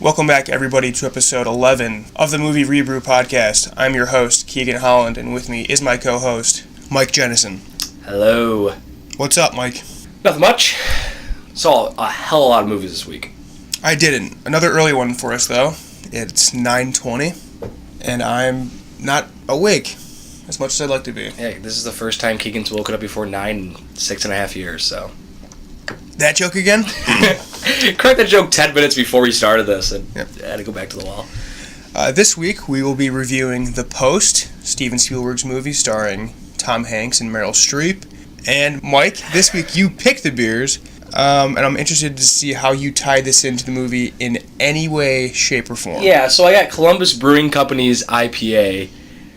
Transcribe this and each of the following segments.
Welcome back, everybody, to episode 11 of the Movie ReBrew podcast. I'm your host, Keegan Holland, and with me is my co-host, Mike Jennison. Hello. What's up, Mike? Nothing much. Saw a hell of a lot of movies this week. I didn't. Another early one for us, though. It's 9:20, and I'm not awake as much as I'd like to be. Hey, this is the first time Keegan's woken up before 9 in 6.5 years, so. That joke again? Correct the joke 10 minutes before we started this, and Yep. I had to go back to the wall. This week, we will be reviewing The Post, Steven Spielberg's movie starring Tom Hanks and Meryl Streep. And Mike, this week you picked the beers, and I'm interested to see how you tie this into the movie in any way, shape, or form. Yeah, so I got Columbus Brewing Company's IPA.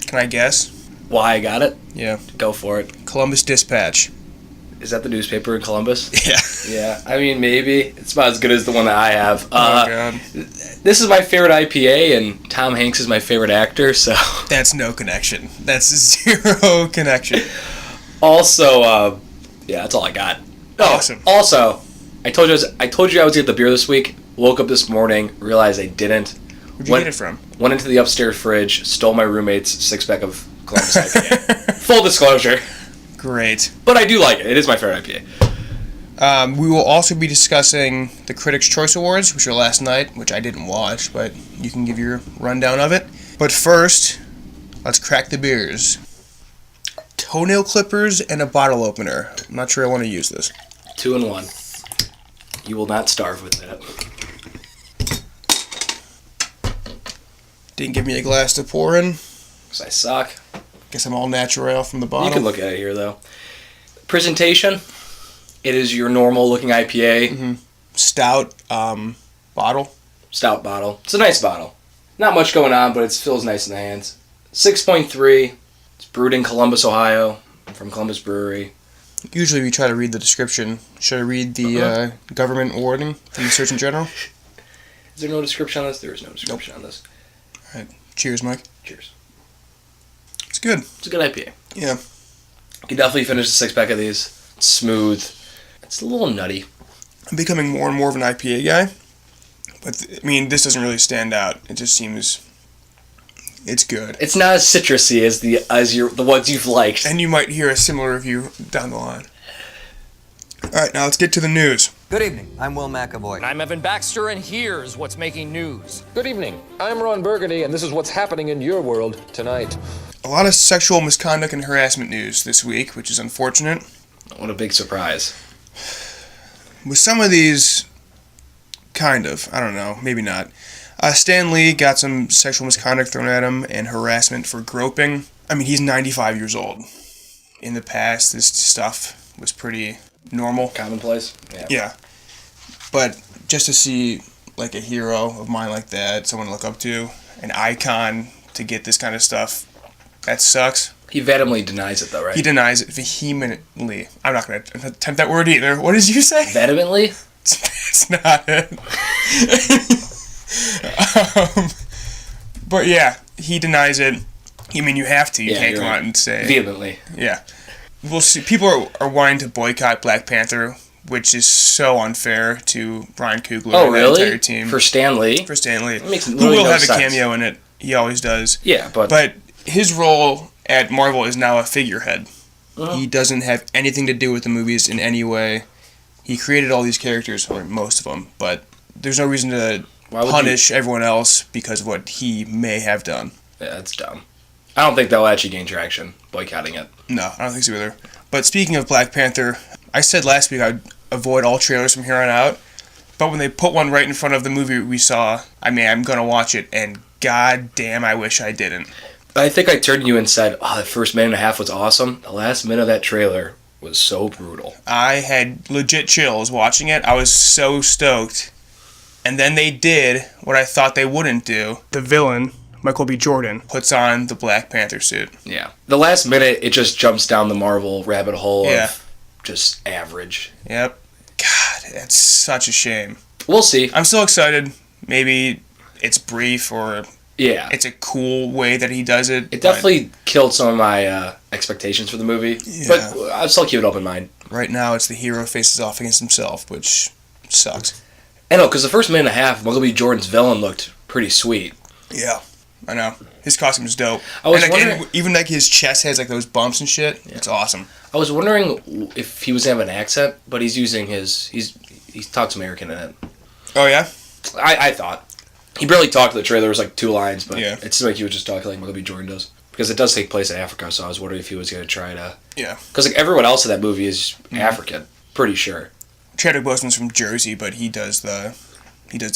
Can I guess? Why I got it? Yeah. Go for it. Columbus Dispatch. Is that the newspaper in Columbus? Yeah. Yeah, I mean, maybe. It's about as good as the one that I have. Oh, God. This is my favorite IPA, and Tom Hanks is my favorite actor, so... That's no connection. That's zero connection. Also, yeah, that's all I got. Oh, Awesome. Also, I told you I was gonna get the beer this week. Woke up this morning, realized I didn't. Where'd you get it from? Went into the upstairs fridge, stole my roommate's six-pack of Columbus IPA. Full disclosure. Great. But I do like it. It is my favorite IPA. We will also be discussing the Critics' Choice Awards, which were last night, which I didn't watch, but you can give your rundown of it. But first, let's crack the beers. Toenail clippers and a bottle opener. I'm not sure I want to use this. 2 in 1. You will not starve with that. Didn't give me a glass to pour in. Because I suck. Guess I'm all natural from the bottle. You can look at it here, though. Presentation. It is your normal-looking IPA. Mm-hmm. Stout bottle. Stout bottle. It's a nice bottle. Not much going on, but it feels nice in the hands. 6.3. It's brewed in Columbus, Ohio, from Columbus Brewery. Usually we try to read the description. Should I read the government warning from the Surgeon General? Is there no description on this? There is no description on this. All right. Cheers, Mike. Cheers. It's good. It's a good IPA. Yeah. You can definitely finish a six-pack of these. It's smooth. It's a little nutty. I'm becoming more and more of an IPA guy. But, I mean, this doesn't really stand out. It just seems... It's good. It's not as citrusy as the ones you've liked. And you might hear a similar review down the line. Alright, now let's get to the news. Good evening. I'm Will McAvoy. And I'm Evan Baxter, and here's what's making news. Good evening. I'm Ron Burgundy, and this is what's happening in your world tonight. A lot of sexual misconduct and harassment news this week, which is unfortunate. What a big surprise. With some of these, kind of. I don't know. Maybe not. Stan Lee got some sexual misconduct thrown at him and harassment for groping. I mean, he's 95 years old. In the past, this stuff was pretty normal. Commonplace? Yeah. But just to see, like, a hero of mine like that, someone to look up to, an icon to get this kind of stuff, that sucks. He vehemently denies it, though, right? He denies it vehemently. I'm not going to attempt that word either. What did you say? Vehemently? It's not it. But yeah, he denies it. I mean, you have to. You can't come out and say... Vehemently. Yeah. We'll see. People are wanting to boycott Black Panther, which is so unfair to Ryan Coogler and the entire team. For Stan Lee? For Stan Lee. Makes who really will no have sense. a cameo in it. He always does. Yeah, but... But his role at Marvel is now a figurehead. He doesn't have anything to do with the movies in any way. He created all these characters, or most of them, but there's no reason to punish everyone else because of what he may have done. Yeah, that's dumb. I don't think they'll actually gain traction boycotting it. No, I don't think so either. But speaking of Black Panther, I said last week I'd avoid all trailers from here on out, but when they put one right in front of the movie we saw, I mean, I'm going to watch it, and god damn, I wish I didn't. I think I turned to you and said, oh, the first minute and a half was awesome. The last minute of that trailer was so brutal. I had legit chills watching it. I was so stoked. And then they did what I thought they wouldn't do. The villain, Michael B. Jordan, puts on the Black Panther suit. Yeah. The last minute, it just jumps down the Marvel rabbit hole of just average. Yep. God, that's such a shame. We'll see. I'm still excited. Maybe it's brief or it's a cool way that he does it. It definitely killed some of my expectations for the movie. Yeah. But I'll still keep it open mind. Right now, it's the hero faces off against himself, which sucks. I know, because the first minute and a half, Michael B. Jordan's villain looked pretty sweet. Yeah, I know. His costume is dope. I was and wondering- and even like his chest has like those bumps and shit. Yeah. It's awesome. I was wondering if he was going to have an accent, but he's using he talks American in it. Oh yeah? I thought. He barely talked in the trailer. There was like 2 lines, but Yeah. it seemed like he was just talking like Michael B. Jordan does. Because it does take place in Africa, so I was wondering if he was going to try to... Yeah. Because like everyone else in that movie is African, pretty sure. Chadwick Boseman's from Jersey, but he does the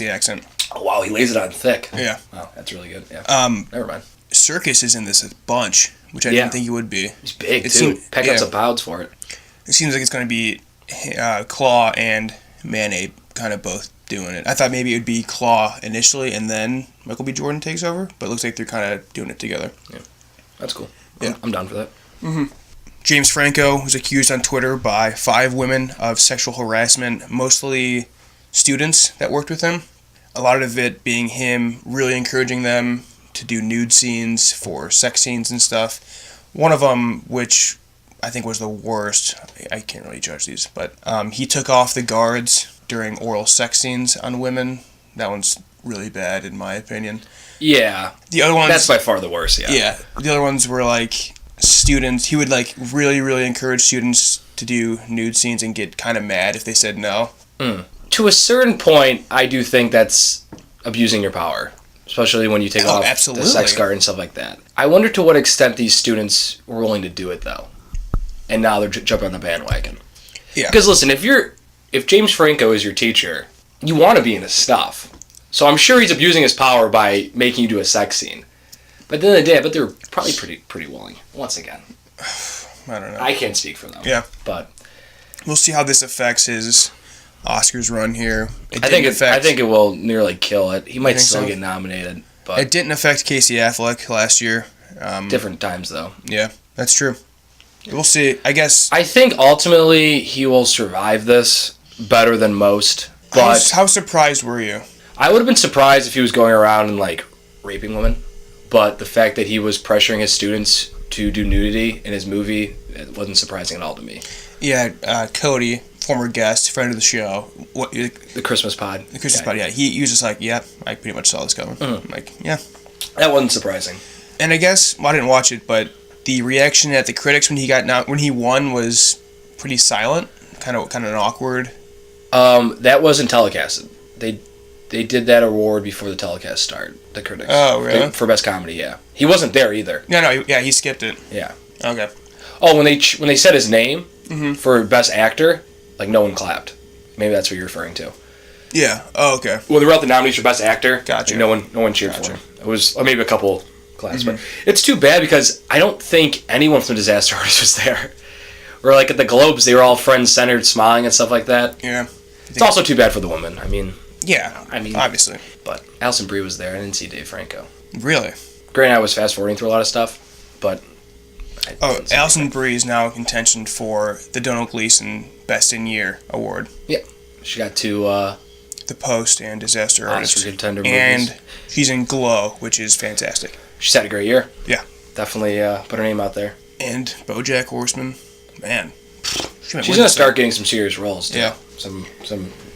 accent. Oh wow, he lays it on thick. Yeah. Wow, that's really good. Yeah. Never mind. Circus is in this a bunch, which I didn't think he would be. He's big It too. seemed- Pack yeah. out some pounds for it. It seems like it's going to be Claw and Man-Ape kind of both doing it. I thought maybe it would be Claw initially and then Michael B. Jordan takes over, but it looks like they're kind of doing it together. That's cool. Yeah. I'm down for that. James Franco was accused on Twitter by 5 women of sexual harassment, mostly students that worked with him. A lot of it being him really encouraging them to do nude scenes for sex scenes and stuff. One of them, which I think was the worst, I can't really judge these, but he took off the guards during oral sex scenes on women. That one's really bad in my opinion. Yeah. The other ones... That's by far the worst, yeah. Yeah, the other ones were like students. He would like really, really encourage students to do nude scenes and get kind of mad if they said no. To a certain point, I do think that's abusing your power, especially when you take off absolutely. the sex guard and stuff like that. I wonder to what extent these students were willing to do it though, and now they're jumping on the bandwagon. Yeah. Because listen, if James Franco is your teacher, you want to be in his stuff. So I'm sure he's abusing his power by making you do a sex scene. But at the end of the day, I bet they were probably pretty willing. Once again, I don't know. I can't speak for them. Yeah. But We'll see how this affects his Oscars run here. I think it will nearly kill it. He might think still so? get nominated, but It didn't affect Casey Affleck last year. different times though. Yeah, that's true. We'll see. I guess. I think ultimately he will survive this better than most. But How surprised were you? I would have been surprised if he was going around and like raping women. But the fact that he was pressuring his students to do nudity in his movie, it wasn't surprising at all to me. Yeah, Cody, former guest, friend of the show. The Christmas pod. The Christmas pod, yeah. He was just like, yeah, I pretty much saw this coming. I'm like, yeah. That wasn't surprising. And I guess, well, I didn't watch it, but the reaction at the critics when he won was pretty silent, kind of an awkward. That wasn't telecasted. They did that award before the telecast started. The critics. Oh, really? For best comedy, yeah. He wasn't there either. No, he skipped it. Yeah. Okay. Oh, when they said his name for best actor, like no one clapped. Maybe that's what you're referring to. Yeah. Oh, okay. When they were out the nominees for best actor, Gotcha. like no one cheered for him. It was maybe a couple claps, but it's too bad because I don't think anyone from Disaster Artist was there. Or like at the Globes, they were all friend-centered, smiling and stuff like that. Yeah. It's also too bad for the woman. I mean, obviously. But Alison Brie was there. I didn't see Dave Franco. Really? Granted, I was fast-forwarding through a lot of stuff, but... Alison Brie is now in contention for the Donald Gleason Best in Year award. Yeah. She got 2 The Post and Disaster Artist. Oscar contender and movies. she's in Glow, which is fantastic. She's had a great year. Yeah. Definitely put her name out there. And BoJack Horseman. Man. She's going to start getting some serious roles, too. Yeah. Some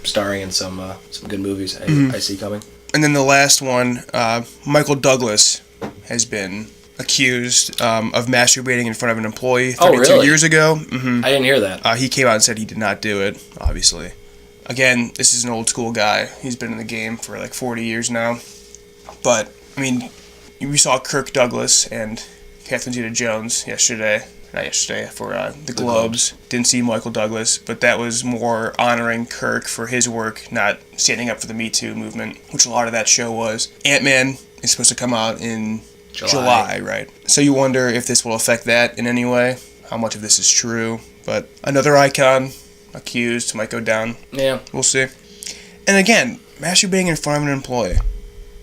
starring in some good movies I see coming. And then the last one, Michael Douglas has been accused of masturbating in front of an employee 32 years ago. I didn't hear that. He came out and said he did not do it, obviously. Again, this is an old school guy. He's been in the game for like 40 years now. But, I mean, we saw Kirk Douglas and Catherine Zeta-Jones for the Globes. Didn't see Michael Douglas, but that was more honoring Kirk for his work, not standing up for the Me Too movement, which a lot of that show was. Ant-Man is supposed to come out in July, right? So you wonder if this will affect that in any way, how much of this is true. But another icon accused might go down. Yeah. We'll see. And again, masturbating in front of an employee.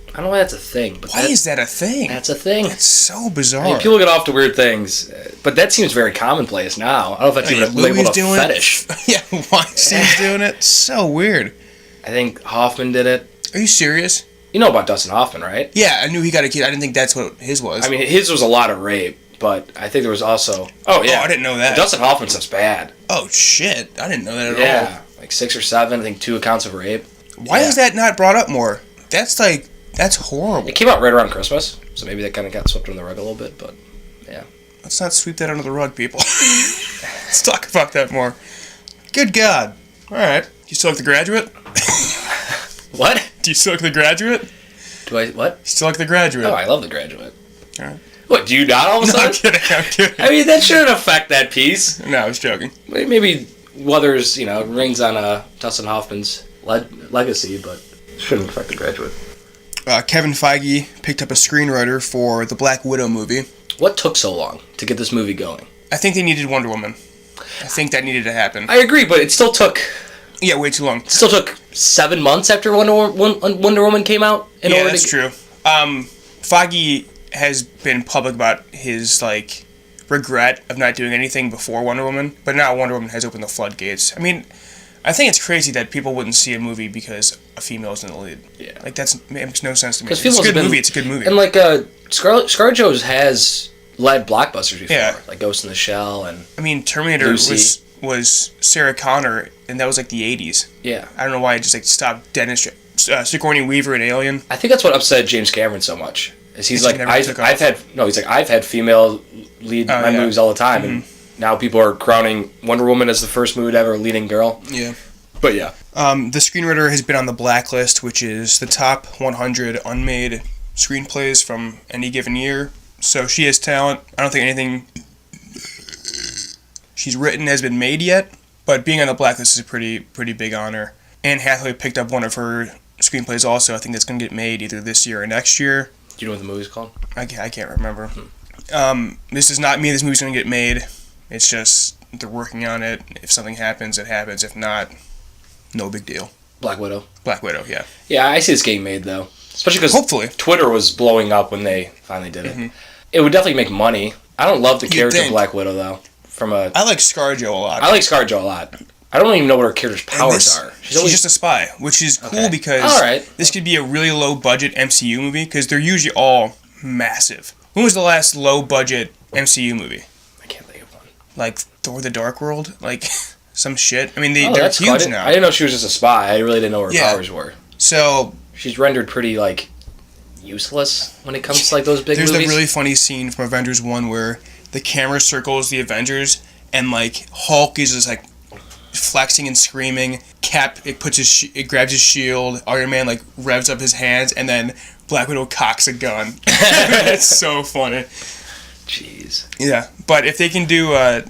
I don't know why that's a thing. But Why is that a thing? That's a thing. That's so bizarre. I mean, people get off to weird things, but that seems very commonplace now. I don't know if that's even labeled a fetish. Yeah, Weinstein's doing it. So weird. I think Hoffman did it. Are you serious? You know about Dustin Hoffman, right? Yeah, I knew he got a kid. I didn't think that's what his was. I mean, his was a lot of rape, but I think there was also... Oh, yeah. Oh, I didn't know that. The Dustin Hoffman stuff's bad. Oh, shit. I didn't know that at all. Yeah, like 6 or 7, I think 2 accounts of rape. Why is that not brought up more? That's horrible. It came out right around Christmas, so maybe that kind of got swept under the rug a little bit, but yeah. Let's not sweep that under the rug, people. Let's talk about that more. Good God. All right. You still like The Graduate? What? Do you still like The Graduate? Do I, what? You still like The Graduate? Oh, I love The Graduate. All right. What, do you not all of a No, sudden? I'm kidding. I mean, that shouldn't affect that piece. No, I was joking. Maybe Weathers, rings on Dustin Hoffman's legacy, but shouldn't affect The Graduate. Kevin Feige picked up a screenwriter for the Black Widow movie. What took so long to get this movie going? I think they needed Wonder Woman. I think that needed to happen. I agree, but it still took... Yeah, way too long. It still took 7 months after Wonder Woman came out? That's true. Feige has been public about his, regret of not doing anything before Wonder Woman, but now Wonder Woman has opened the floodgates. I mean, I think it's crazy that people wouldn't see a movie because a female's in the lead. Yeah. It makes no sense to me. It's a good movie. It's a good movie. And, Scarlett Johansson has led blockbusters before, Yeah. like Ghost in the Shell and... I mean, Terminator Lucy. was Sarah Connor, and that was, the 80s. Yeah. I don't know why it just, stopped Dennis... Sigourney Weaver in Alien. I think that's what upset James Cameron so much. Is he's like, never took off. I've had female lead my movies all the time, and now people are crowning Wonder Woman as the first movie to ever leading girl. Yeah. But yeah. The screenwriter has been on the Blacklist, which is the top 100 unmade screenplays from any given year. So she has talent. I don't think anything she's written has been made yet, but being on the Blacklist is a pretty big honor. Anne Hathaway picked up one of her screenplays also. I think that's going to get made either this year or next year. Do you know what the movie's called? I can't remember. This does not mean this movie's going to get made. It's just they're working on it. If something happens, it happens. If not, no big deal. Black Widow. Black Widow, yeah. Yeah, I see this getting made, though. Especially because Hopefully. Twitter was blowing up when they finally did it. It would definitely make money. I don't love the character of Black Widow, though. I like ScarJo a lot. I like ScarJo a lot. I don't even know what her character's powers are. She's just a spy, which is cool because this could be a really low-budget MCU movie because they're usually all massive. When was the last low-budget MCU movie? I can't think of one. Like Thor: The Dark World? Like some shit? I mean, they're huge now. I didn't know she was just a spy. I really didn't know what her powers were. So... She's rendered pretty, useless when it comes to, those big movies. There's a really funny scene from Avengers 1 where the camera circles the Avengers and, Hulk is just, flexing and screaming. Cap it grabs his shield. Iron Man revs up his hands, and then Black Widow cocks a gun. It's so funny. Jeez. Yeah, but if they can do a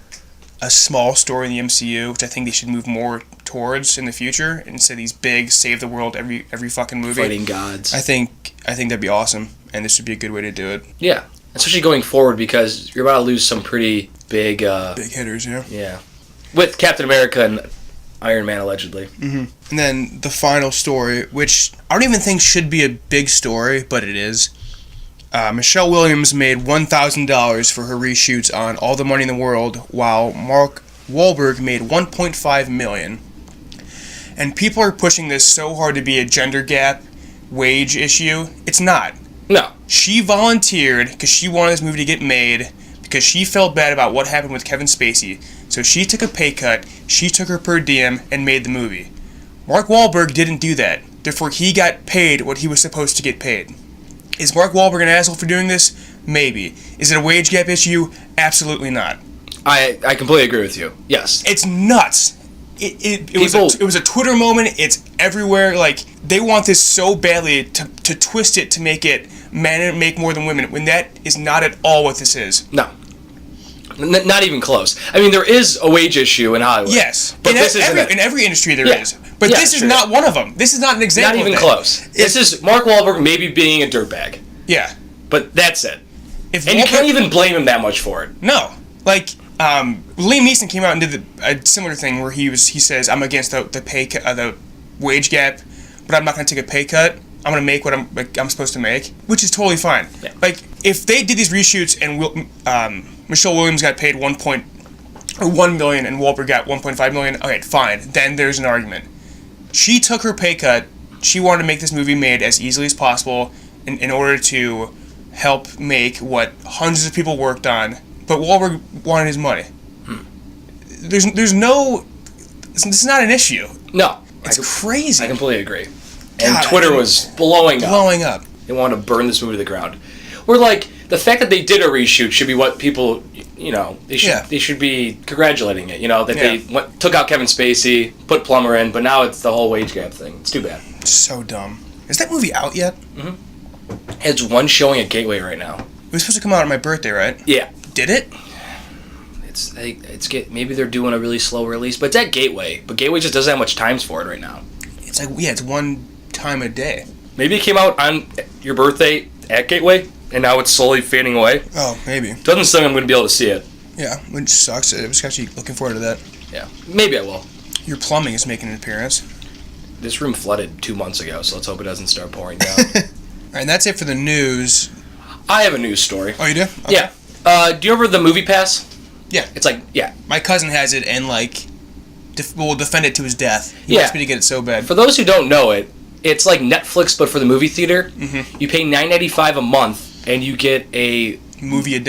small story in the MCU, which I think they should move more towards in the future, instead of these big save the world every fucking movie, fighting gods. I think that'd be awesome, and this would be a good way to do it. Yeah, especially going forward because you're about to lose some pretty big hitters. Yeah. Yeah. With Captain America and Iron Man, allegedly. Mm-hmm. And then the final story, which I don't even think should be a big story, but it is. Michelle Williams made $1,000 for her reshoots on All the Money in the World, while Mark Wahlberg made $1.5 million. And people are pushing this so hard to be a gender gap wage issue. It's not. No. She volunteered because she wanted this movie to get made because she felt bad about what happened with Kevin Spacey. So she took a pay cut, she took her per diem, and made the movie. Mark Wahlberg didn't do that. Therefore, he got paid what he was supposed to get paid. Is Mark Wahlberg an asshole for doing this? Maybe. Is it a wage gap issue? Absolutely not. I completely agree with you. Yes. It's nuts. It was a Twitter moment. It's everywhere. They want this so badly to twist it to make it men make more than women, when that is not at all what this is. No. Not even close. I mean, there is a wage issue in Hollywood. Yes. But in every industry there is. But this is not one of them. This is not an example of that. Not even close. This is Mark Wahlberg maybe being a dirtbag. Yeah. But that's it. And you can't even blame him that much for it. No. Liam Neeson came out and did a similar thing where he says, I'm against the pay cut, the wage gap, but I'm not going to take a pay cut. I'm going to make what I'm supposed to make, which is totally fine. Yeah. If they did these reshoots and Michelle Williams got paid $1 million and Wahlberg got $1.5 million, okay, fine. Then there's an argument. She took her pay cut. She wanted to make this movie made as easily as possible in order to help make what hundreds of people worked on. But Wahlberg wanted his money. There's no... This is not an issue. No. It's crazy. I completely agree. And God, Twitter was blowing up. Blowing up. They wanted to burn this movie to the ground. We're like, the fact that they did a reshoot should be what people, they should be congratulating it. That they took out Kevin Spacey, put Plummer in, but now it's the whole wage gap thing. It's too bad. So dumb. Is that movie out yet? Mm-hmm. It's one showing at Gateway right now. It was supposed to come out on my birthday, right? Yeah. Did it? Maybe they're doing a really slow release, but it's at Gateway. But Gateway just doesn't have much times for it right now. It's like, it's one time a day. Maybe it came out on your birthday at Gateway, and now it's slowly fading away. Oh, maybe. Doesn't seem I'm going to be able to see it. Yeah, which sucks. I was actually looking forward to that. Yeah, maybe I will. Your plumbing is making an appearance. This room flooded 2 months ago, so let's hope it doesn't start pouring down. All right, and that's it for the news. I have a news story. Oh, you do? Okay. Yeah. Do you remember the Movie Pass? Yeah. It's like, My cousin has it and, will defend it to his death. He wants me to get it so bad. For those who don't know it, it's like Netflix, but for the movie theater. Mm-hmm. You pay $9.95 a month, and you get a movie a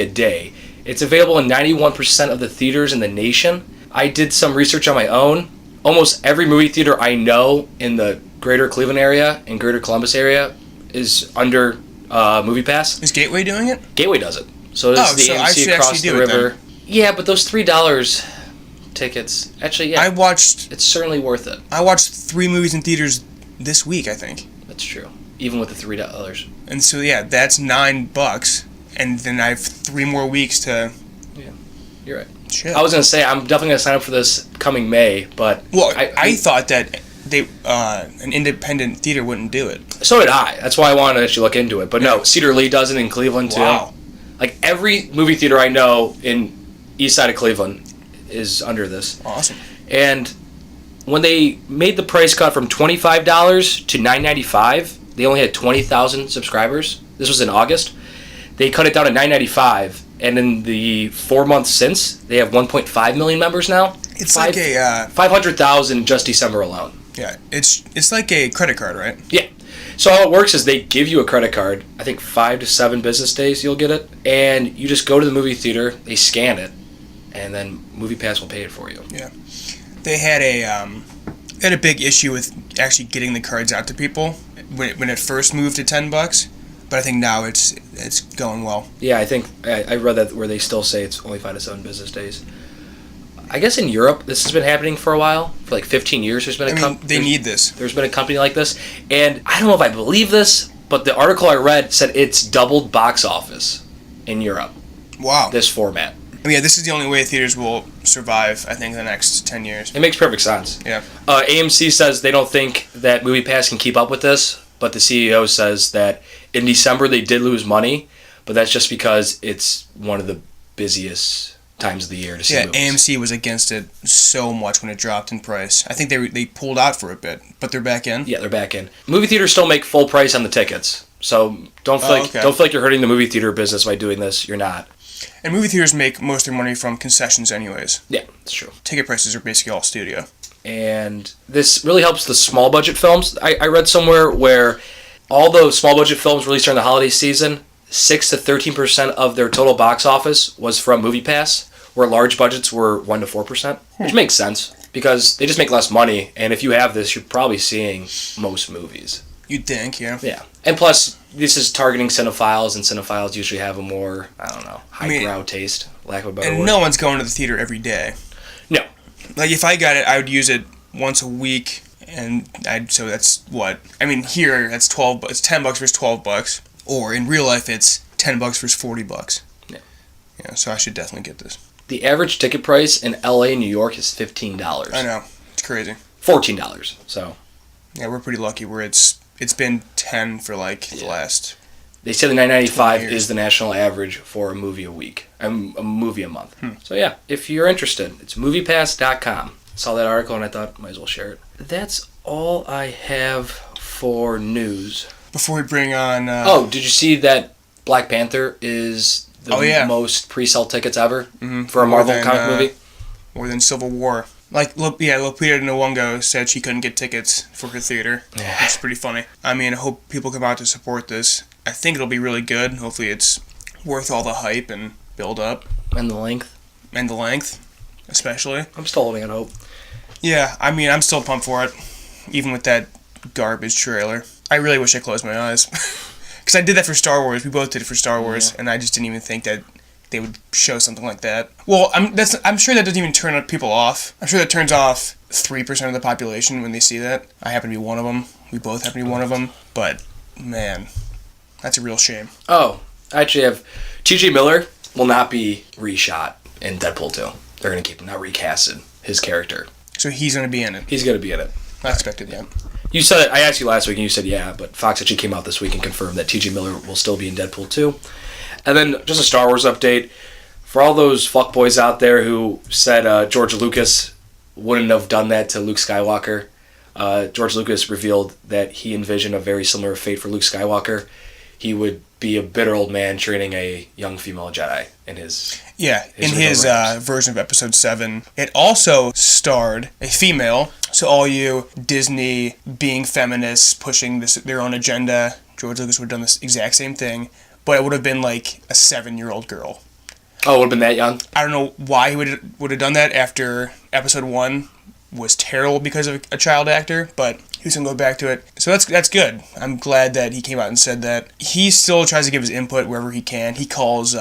day. It's available in 91% of the theaters in the nation. I did some research on my own. Almost every movie theater I know in the greater Cleveland area and greater Columbus area is under Movie Pass. Is Gateway doing it? Gateway does it. So does the AMC across the river. Yeah, but those $3 tickets, actually, it's certainly worth it. I watched 3 movies in theaters this week, I think. That's true. Even with the $3. And so, that's $9, and then I have 3 more weeks to... Yeah, you're right. Shit. I was going to say, I'm definitely going to sign up for this coming May, but... Well, I thought that an independent theater wouldn't do it. So did I. That's why I wanted to actually look into it. But no, Cedar Lee does it in Cleveland, too. Wow. Like, every movie theater I know in east side of Cleveland is under this. Awesome. And when they made the price cut from $25 to $9.95, they only had 20,000 subscribers. This was in August. They cut it down to $9.95, and in the 4 months since, they have 1.5 million members now. It's like a 500,000 just December alone. Yeah, it's like a credit card, right? Yeah. So how it works is they give you a credit card. I think 5 to 7 business days you'll get it, and you just go to the movie theater. They scan it, and then MoviePass will pay it for you. Yeah. They had a big issue with actually getting the cards out to people when it first moved to $10, but I think now it's going well. Yeah, I think I read that where they still say it's only 5 to 7 business days. I guess in Europe this has been happening for a while. For like 15 years there's been they need this. There's been a company like this, and I don't know if I believe this, but the article I read said it's doubled box office in Europe. Wow. This format. This is the only way theaters will survive, I think, in the next 10 years. It makes perfect sense. Yeah. AMC says they don't think that MoviePass can keep up with this, but the CEO says that in December they did lose money, but that's just because it's one of the busiest times of the year to see movies. AMC was against it so much when it dropped in price. I think they pulled out for a bit, but they're back in. Yeah, they're back in. Movie theaters still make full price on the tickets, so don't feel like you're hurting the movie theater business by doing this. You're not. And movie theaters make most of their money from concessions anyways. Yeah, that's true. Ticket prices are basically all studio. And this really helps the small budget films. I read somewhere where all the small budget films released during the holiday season, 6 to 13% of their total box office was from MoviePass, where large budgets were 1 to 4%, which makes sense because they just make less money. And if you have this, you're probably seeing most movies. You'd think, yeah. Yeah. And plus, this is targeting cinephiles, and cinephiles usually have a more, highbrow taste, lack of a better word. And no one's going to the theater every day. No. Like, if I got it, I would use it once a week, so that's what? Here, that's $12, it's $10 versus $12, or in real life, it's $10 versus $40. Yeah. Yeah, so I should definitely get this. The average ticket price in LA and New York is $15. I know. It's crazy. $14, so. Yeah, we're pretty lucky where it's been 10 for the last. They say the $9.95 is the national average for a movie a week, a movie a month. So yeah, if you're interested, it's MoviePass.com. Saw that article and I thought might as well share it. That's all I have for news. Before we bring on. Did you see that Black Panther is the most pre-sell tickets ever for a Marvel comic movie? More than Civil War. Lupita Nyong'o said she couldn't get tickets for her theater, which is pretty funny. I hope people come out to support this. I think it'll be really good. Hopefully it's worth all the hype and build up. And the length. And the length, especially. I'm still holding out hope. Yeah, I mean, I'm still pumped for it, even with that garbage trailer. I really wish I closed my eyes. Because I did that for Star Wars. We both did it for Star Wars, and I just didn't even think that they would show something like that. Well, I'm sure that doesn't even turn people off. I'm sure that turns off 3% of the population when they see that. I happen to be one of them. We both happen to be one of them. But, man, that's a real shame. Oh, I actually have... T.J. Miller will not be reshot in Deadpool 2. They're going to keep him, not recasted, his character. So he's going to be in it. He's going to be in it. I expected that. You said it, I asked you last week and you said yeah, but Fox actually came out this week and confirmed that T.J. Miller will still be in Deadpool 2. And then just a Star Wars update. For all those fuckboys out there who said George Lucas wouldn't have done that to Luke Skywalker, George Lucas revealed that he envisioned a very similar fate for Luke Skywalker. He would be a bitter old man training a young female Jedi in his... Yeah, in his version of Episode 7. It also starred a female, so all you Disney being feminists pushing their own agenda, George Lucas would have done this exact same thing, but it would have been like a 7-year-old girl. Oh, it would have been that young? I don't know why he would have done that after Episode 1 was terrible because of a child actor, but he's going to go back to it. So that's good. I'm glad that he came out and said that. He still tries to give his input wherever he can. He calls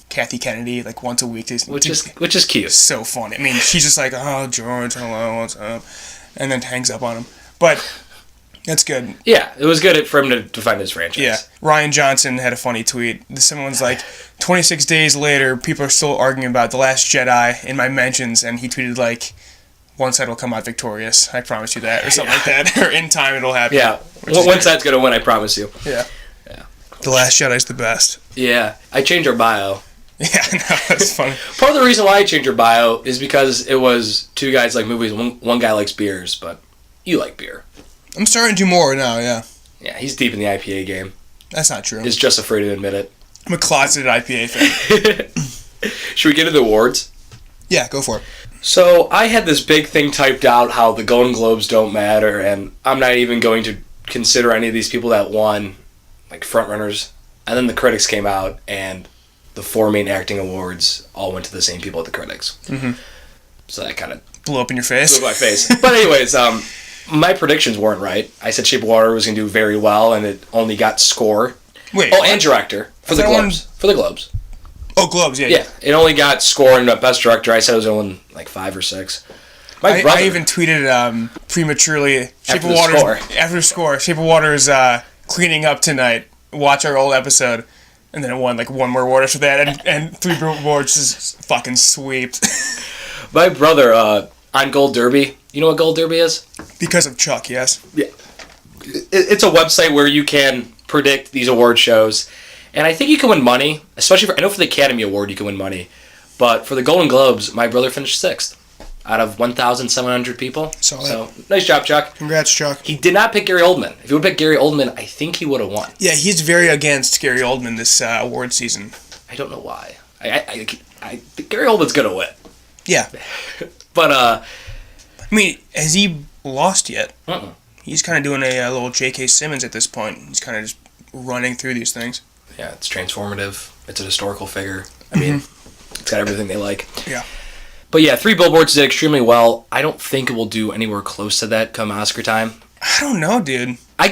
Kathy Kennedy like once a week. Which is cute. So funny. I mean, she's just like, oh, George, hello, what's up? And then hangs up on him. But that's good. Yeah, it was good for him to defend his franchise. Yeah. Ryan Johnson had a funny tweet. Someone's like, 26 days later, people are still arguing about The Last Jedi in my mentions, and he tweeted like, one side will come out victorious. I promise you that, or something like that. Or in time it'll happen. Yeah. One side's going to win, I promise you. Yeah. The Last Jedi's the best. Yeah. I changed our bio. Yeah, no, that's funny. Part of the reason why I changed our bio is because it was two guys like movies. One guy likes beers, but you like beer. I'm starting to do more now, yeah. Yeah, he's deep in the IPA game. That's not true. He's just afraid to admit it. I'm a closeted IPA fan. Should we get into the awards? Yeah, go for it. So I had this big thing typed out how the Golden Globes don't matter, and I'm not even going to consider any of these people that won, like frontrunners. And then the critics came out, and the 4 main acting awards all went to the same people at the critics. Mm-hmm. So that kind of blew up in your face. Blew up my face. But anyways, my predictions weren't right. I said Shape of Water was going to do very well, and it only got score. Wait. Oh, and director for the Globes. For the Globes. Oh, Globes, yeah. Yeah, it only got score and Best Director. I said it was only like 5 or 6. I even tweeted prematurely, Shape of Water after score. Shape of Water is cleaning up tonight. Watch our old episode, and then it won like 1 more award after that, and 3 awards just fucking swept. My brother on Gold Derby. You know what Gold Derby is? Because of Chuck, yes. Yeah, it's a website where you can predict these award shows. And I think you can win money, especially I know for the Academy Award you can win money, but for the Golden Globes, my brother finished 6th out of 1,700 people. So nice job, Chuck. Congrats, Chuck. He did not pick Gary Oldman. If he would pick Gary Oldman, I think he would have won. Yeah, he's very against Gary Oldman this award season. I don't know why. I think Gary Oldman's gonna win. Yeah, but I mean, has he lost yet? Uh-uh. He's kind of doing a little J.K. Simmons at this point. He's kind of just running through these things. Yeah, it's transformative. It's a historical figure. I mean, it's got everything they like. Yeah. But yeah, 3 Billboards did extremely well. I don't think it will do anywhere close to that come Oscar time. I don't know, dude. I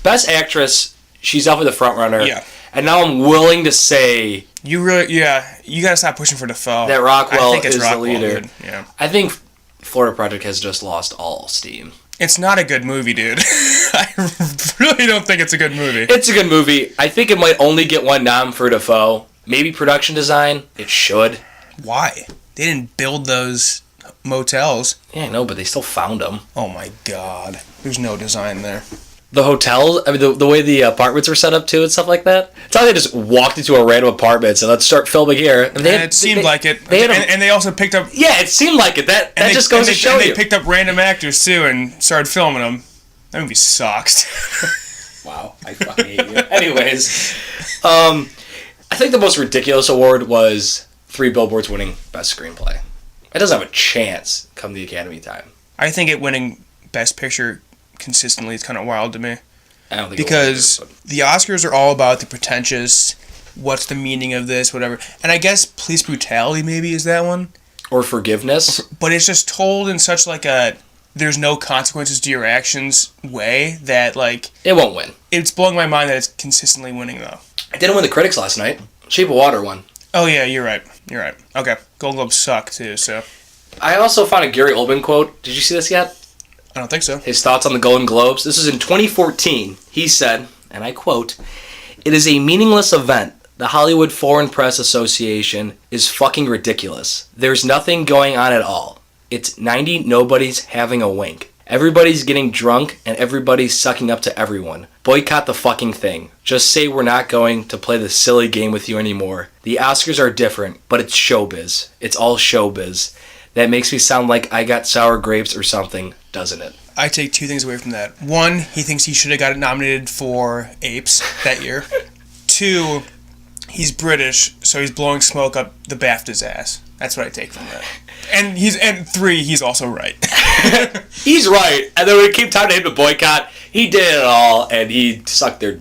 Best Actress, she's up with the front runner. Yeah. And now I'm willing to say... You gotta stop pushing for Defoe. That Rockwell is the leader. Dude. Yeah. I think Florida Project has just lost all steam. It's not a good movie, dude. I really don't think it's a good movie. It's a good movie. I think it might only get 1 nom for Defoe. Maybe production design. It should. Why? They didn't build those motels. Yeah, I know, but they still found them. Oh my god. There's no design there. The hotels, the way the apartments were set up too and stuff like that. It's not like they just walked into a random apartment, so let's start filming here. And it seemed like it. And they also picked up... Yeah, it seemed like it. That just goes to show you. And they picked up random actors too and started filming them. That movie sucks. Wow, I fucking hate you. Anyways, I think the most ridiculous award was 3 Billboards winning Best Screenplay. It doesn't have a chance come the Academy time. I think it winning Best Picture consistently is kind of wild to me. I don't think because the Oscars are all about the pretentious, what's the meaning of this, whatever. And I guess Police Brutality maybe is that one. or forgiveness. But it's just told in such like a there's no consequences to your actions way that like It won't win. it's blowing my mind that it's consistently winning though. It didn't win the critics last night. Shape of Water won. Oh yeah, you're right. Okay, Golden Globes suck too. So I also found a Gary Oldman quote. Did you see this yet? I don't think so. His thoughts on the Golden Globes. This is in 2014. He said, and I quote, "It is a meaningless event. The Hollywood Foreign Press Association is fucking ridiculous. There's nothing going on at all. It's 90 nobodies having a wink. Everybody's getting drunk and everybody's sucking up to everyone. Boycott the fucking thing. Just say we're not going to play this silly game with you anymore. The Oscars are different, but it's showbiz. It's all showbiz. That makes me sound like I got sour grapes or something, doesn't it?" I take two things away from that. One, he thinks he should have got nominated for Apes that year. Two, he's British, so he's blowing smoke up the BAFTA's ass. That's what I take from that. And three, he's also right. He's right. And then when it came time to him to boycott, he did it all, and he sucked their,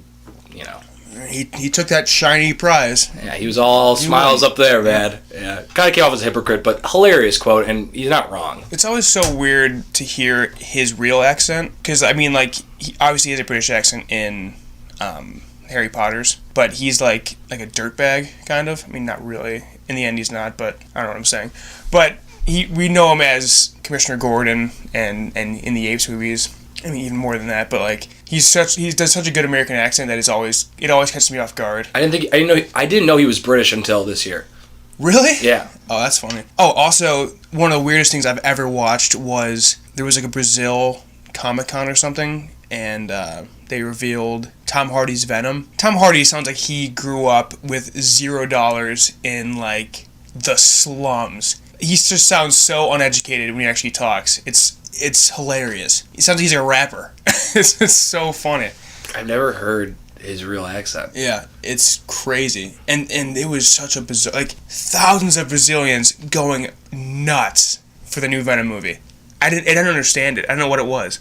you know. He took that shiny prize. Yeah, he was all smiles up there, man. Yeah, kind of came off as a hypocrite, but hilarious quote, and he's not wrong. It's always so weird to hear his real accent, because, I mean, like, he obviously has a British accent in Harry Potter's, but he's like a dirtbag, kind of. I mean, not really. In the end, he's not, but I don't know what I'm saying. But we know him as Commissioner Gordon, and in the Apes movies. I mean, even more than that, but like he does such a good American accent that it always catches me off guard. I didn't know he was British until this year. Really? Yeah. Oh, that's funny. Oh, also one of the weirdest things I've ever watched was there was like a Brazil Comic-Con or something, and they revealed Tom Hardy's Venom. Tom Hardy sounds like he grew up with $0 in like the slums. He just sounds so uneducated when he actually talks. It's hilarious. He sounds like he's a rapper. It's so funny. I've never heard his real accent. Yeah, it's crazy. And it was such a bizarre, like thousands of Brazilians going nuts for the new Venom movie. I didn't understand it. I don't know what it was.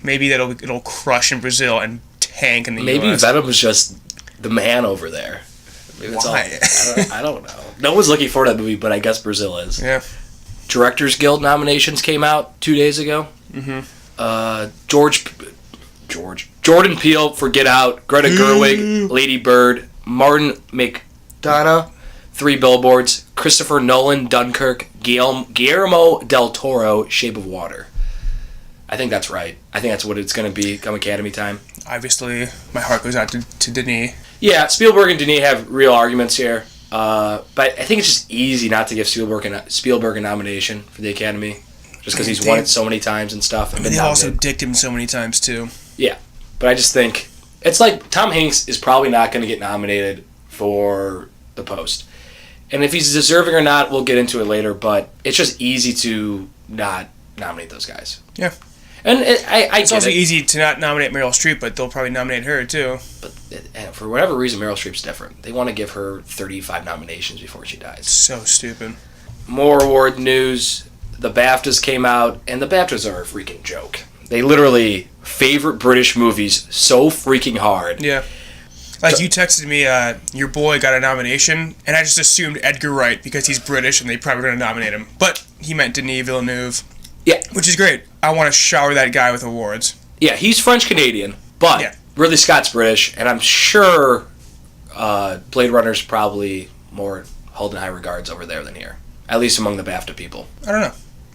Maybe it'll crush in Brazil and tank in the US. Maybe Venom was just the man over there. Maybe it's Why? I don't know. No one's looking for that movie, but I guess Brazil is. Yeah. Directors Guild nominations came out 2 days ago. Jordan Peele for Get Out, Greta Gerwig, Lady Bird, Martin McDonagh, 3 Billboards, Christopher Nolan, Dunkirk, Guillermo del Toro, Shape of Water. I think that's right. I think that's what it's going to be come Academy time. Obviously, my heart goes out to Denis. Yeah, Spielberg and Denis have real arguments here. But I think it's just easy not to give Spielberg a nomination for the Academy, just because he's won it so many times and stuff. And They also dicked him so many times too. Yeah, but I just think it's like Tom Hanks is probably not going to get nominated for The Post, and if he's deserving or not, we'll get into it later. But it's just easy to not nominate those guys. Yeah. And it's also easy to not nominate Meryl Streep, but they'll probably nominate her too. But for whatever reason, Meryl Streep's different. They want to give her 35 nominations before she dies. So stupid. More award news. The BAFTAs came out, and the BAFTAs are a freaking joke. They literally favorite British movies so freaking hard. Yeah. Like you texted me, your boy got a nomination, and I just assumed Edgar Wright because he's British and they probably going to nominate him. But he meant Denis Villeneuve. Yeah. Which is great. I want to shower that guy with awards. Yeah, he's French-Canadian, but Ridley Scott's British, and I'm sure Blade Runner's probably more held in high regards over there than here. At least among the BAFTA people. I don't know.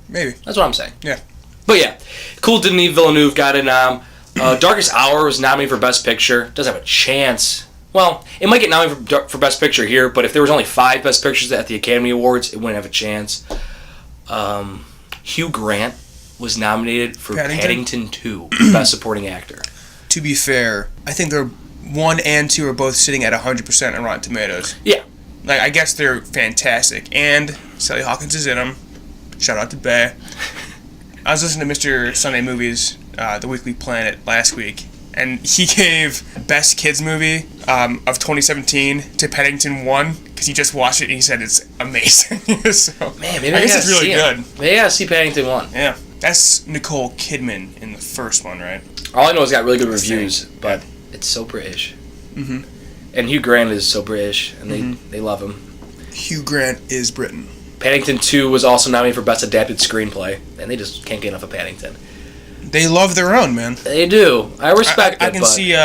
Maybe. That's what I'm saying. Yeah. But yeah, cool Denis Villeneuve got a nom. Darkest Hour was nominated for Best Picture. Doesn't have a chance. Well, it might get nominated for Best Picture here, but if there was only 5 Best Pictures at the Academy Awards, it wouldn't have a chance. Hugh Grant was nominated for Paddington 2, Best Supporting Actor. To be fair, I think they're 1 and 2 are both sitting at 100% on Rotten Tomatoes. Yeah. Like, I guess they're fantastic. And Sally Hawkins is in them. Shout out to Bay. I was listening to Mr. Sunday Movies, The Weekly Planet, last week, and he gave Best Kids Movie of 2017 to Paddington 1, because he just watched it and he said it's amazing. So, man, maybe I guess it's really good. Maybe I gotta see Paddington 1. Yeah. That's Nicole Kidman in the first one, right? All I know is it got really good reviews, but it's so British. Mm-hmm. And Hugh Grant is so British, and they love him. Hugh Grant is Britain. Paddington 2 was also nominated for Best Adapted Screenplay, and they just can't get enough of Paddington. They love their own, man. They do. I respect I can see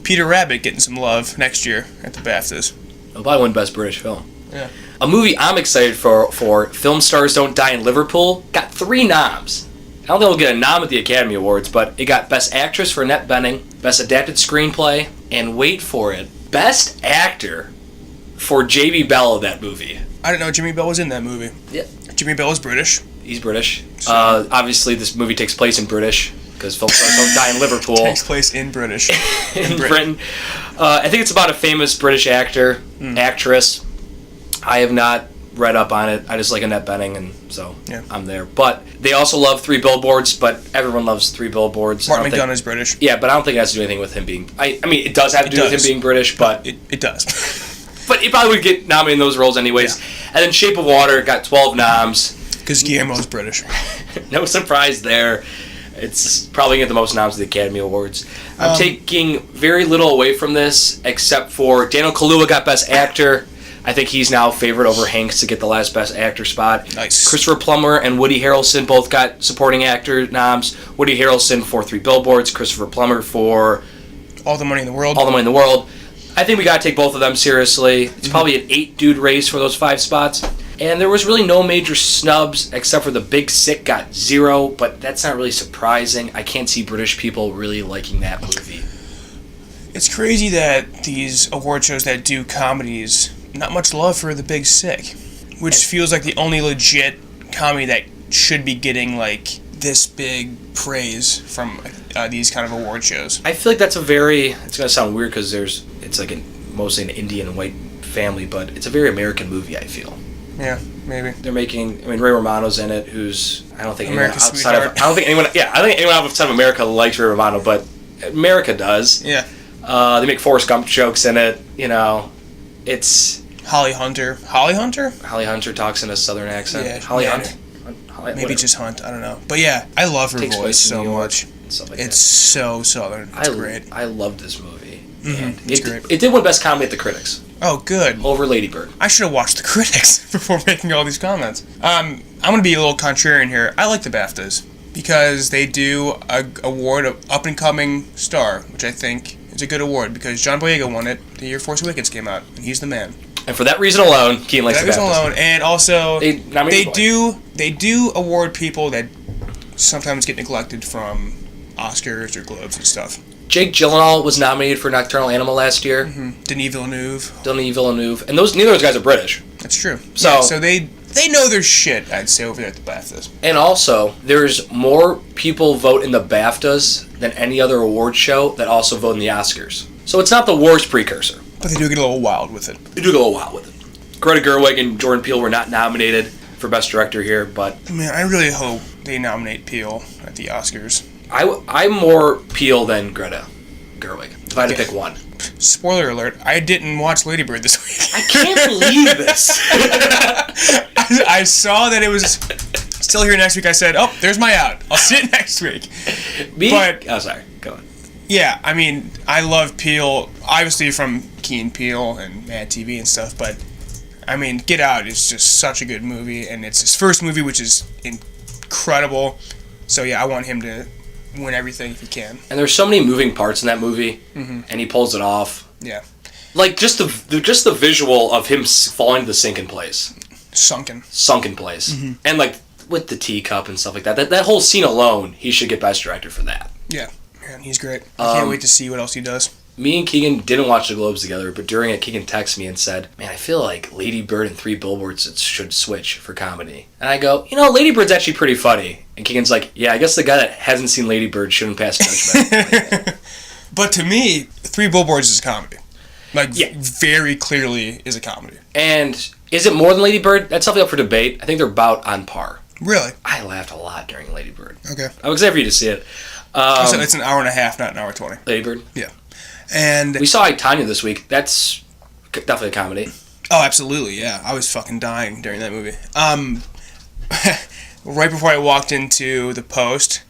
Peter Rabbit getting some love next year at the BAFTAs. He'll probably win Best British Film. Yeah. A movie I'm excited for, Film Stars Don't Die in Liverpool, got 3 noms. I don't think it'll get a nom at the Academy Awards, but it got Best Actress for Annette Bening, Best Adapted Screenplay, and wait for it, Best Actor for J.B. Bell of that movie. I didn't know Jimmy Bell was in that movie. Yeah. Jimmy Bell is British. He's British. Obviously, this movie takes place in British, because Film Stars Don't Die in Liverpool. Takes place in British. in Britain. I think it's about a famous British actress. I have not read up on it. I just like Annette Bening, and so I'm there. But they also love 3 Billboards, but everyone loves 3 Billboards. Martin McDonagh is British. Yeah, but I don't think it has to do anything with him being... I mean, it does have to do with him being British, but... It does. But he probably would get nominated in those roles anyways. Yeah. And then Shape of Water got 12 noms. Because Guillermo's British. No surprise there. It's probably going to get the most noms at the Academy Awards. I'm taking very little away from this, except for Daniel Kaluuya got Best Actor. I think he's now favored over Hanks to get the last Best Actor spot. Nice. Christopher Plummer and Woody Harrelson both got Supporting Actor noms. Woody Harrelson for 3 Billboards. Christopher Plummer for... All the Money in the World. All the Money in the World. I think we got to take both of them seriously. It's probably an 8-dude race for those 5 spots. And there was really no major snubs except for The Big Sick got 0, but that's not really surprising. I can't see British people really liking that movie. It's crazy that these award shows that do comedies, not much love for The Big Sick, which feels like the only legit comedy that should be getting like this big praise from these kind of award shows. I feel like that's it's going to sound weird because it's like mostly an Indian and white family, but it's a very American movie, I feel. Yeah, maybe. They're making. I mean, Ray Romano's in it. I don't think anyone outside of America likes Ray Romano, but America does. Yeah. They make Forrest Gump jokes in it. You know, it's Holly Hunter. Holly Hunter? Holly Hunter talks in a Southern accent. Yeah, Holly yeah. Hunt. Maybe just Hunt. I don't know. But yeah, I love her voice so much. It's so Southern. It's great. I loved this movie. Mm-hmm. It's great. It did win Best Comedy at the Critics. Oh, good. Over Lady Bird. I should have watched the critics before making all these comments. I'm going to be a little contrarian here. I like the BAFTAs because they do a award of up-and-coming star, which I think is a good award because John Boyega won it the year Force Awakens came out, and he's the man. And for that reason alone, Keen likes the BAFTAs. For that reason alone, and also they do award people that sometimes get neglected from Oscars or Globes and stuff. Jake Gyllenhaal was nominated for Nocturnal Animal last year. Mm-hmm. Denis Villeneuve. And neither of those guys are British. That's true. So they know their shit, I'd say, over there at the BAFTAs. And also, there's more people vote in the BAFTAs than any other award show that also vote in the Oscars. So it's not the worst precursor. But they do get a little wild with it. Greta Gerwig and Jordan Peele were not nominated for Best Director here, but... Man, I really hope they nominate Peele at the Oscars. I'm more Peele than Greta Gerwig, if I had to pick one. Spoiler alert, I didn't watch Lady Bird this week. I can't believe this. I saw that it was still here next week. I said, oh, there's my out. I'll see it next week. Sorry, go on. Yeah, I mean, I love Peele, obviously from Key and Peele and Mad TV and stuff, but, I mean, Get Out is just such a good movie, and it's his first movie, which is incredible. So, yeah, I want him to win everything if he can. And there's so many moving parts in that movie, and he pulls it off. Yeah. Like, just the visual of him falling to the sunken place. Sunken place. Mm-hmm. And, like, with the teacup and stuff like that. That whole scene alone, he should get Best Director for that. Yeah. Man, he's great. I can't wait to see what else he does. Me and Keegan didn't watch the Globes together, but during it, Keegan texted me and said, man, I feel like Lady Bird and 3 Billboards should switch for comedy. And I go, Lady Bird's actually pretty funny. And Keegan's like, yeah, I guess the guy that hasn't seen Lady Bird shouldn't pass judgment. But to me, 3 Billboards is comedy. Very clearly is a comedy. And is it more than Lady Bird? That's something up for debate. I think they're about on par. Really? I laughed a lot during Lady Bird. Okay. I'm excited for you to see it. So it's an hour and a half, not an hour 20. Lady Bird? Yeah. And we saw Tanya this week. That's definitely a comedy. Oh, absolutely, yeah. I was fucking dying during that movie. Right before I walked into the post,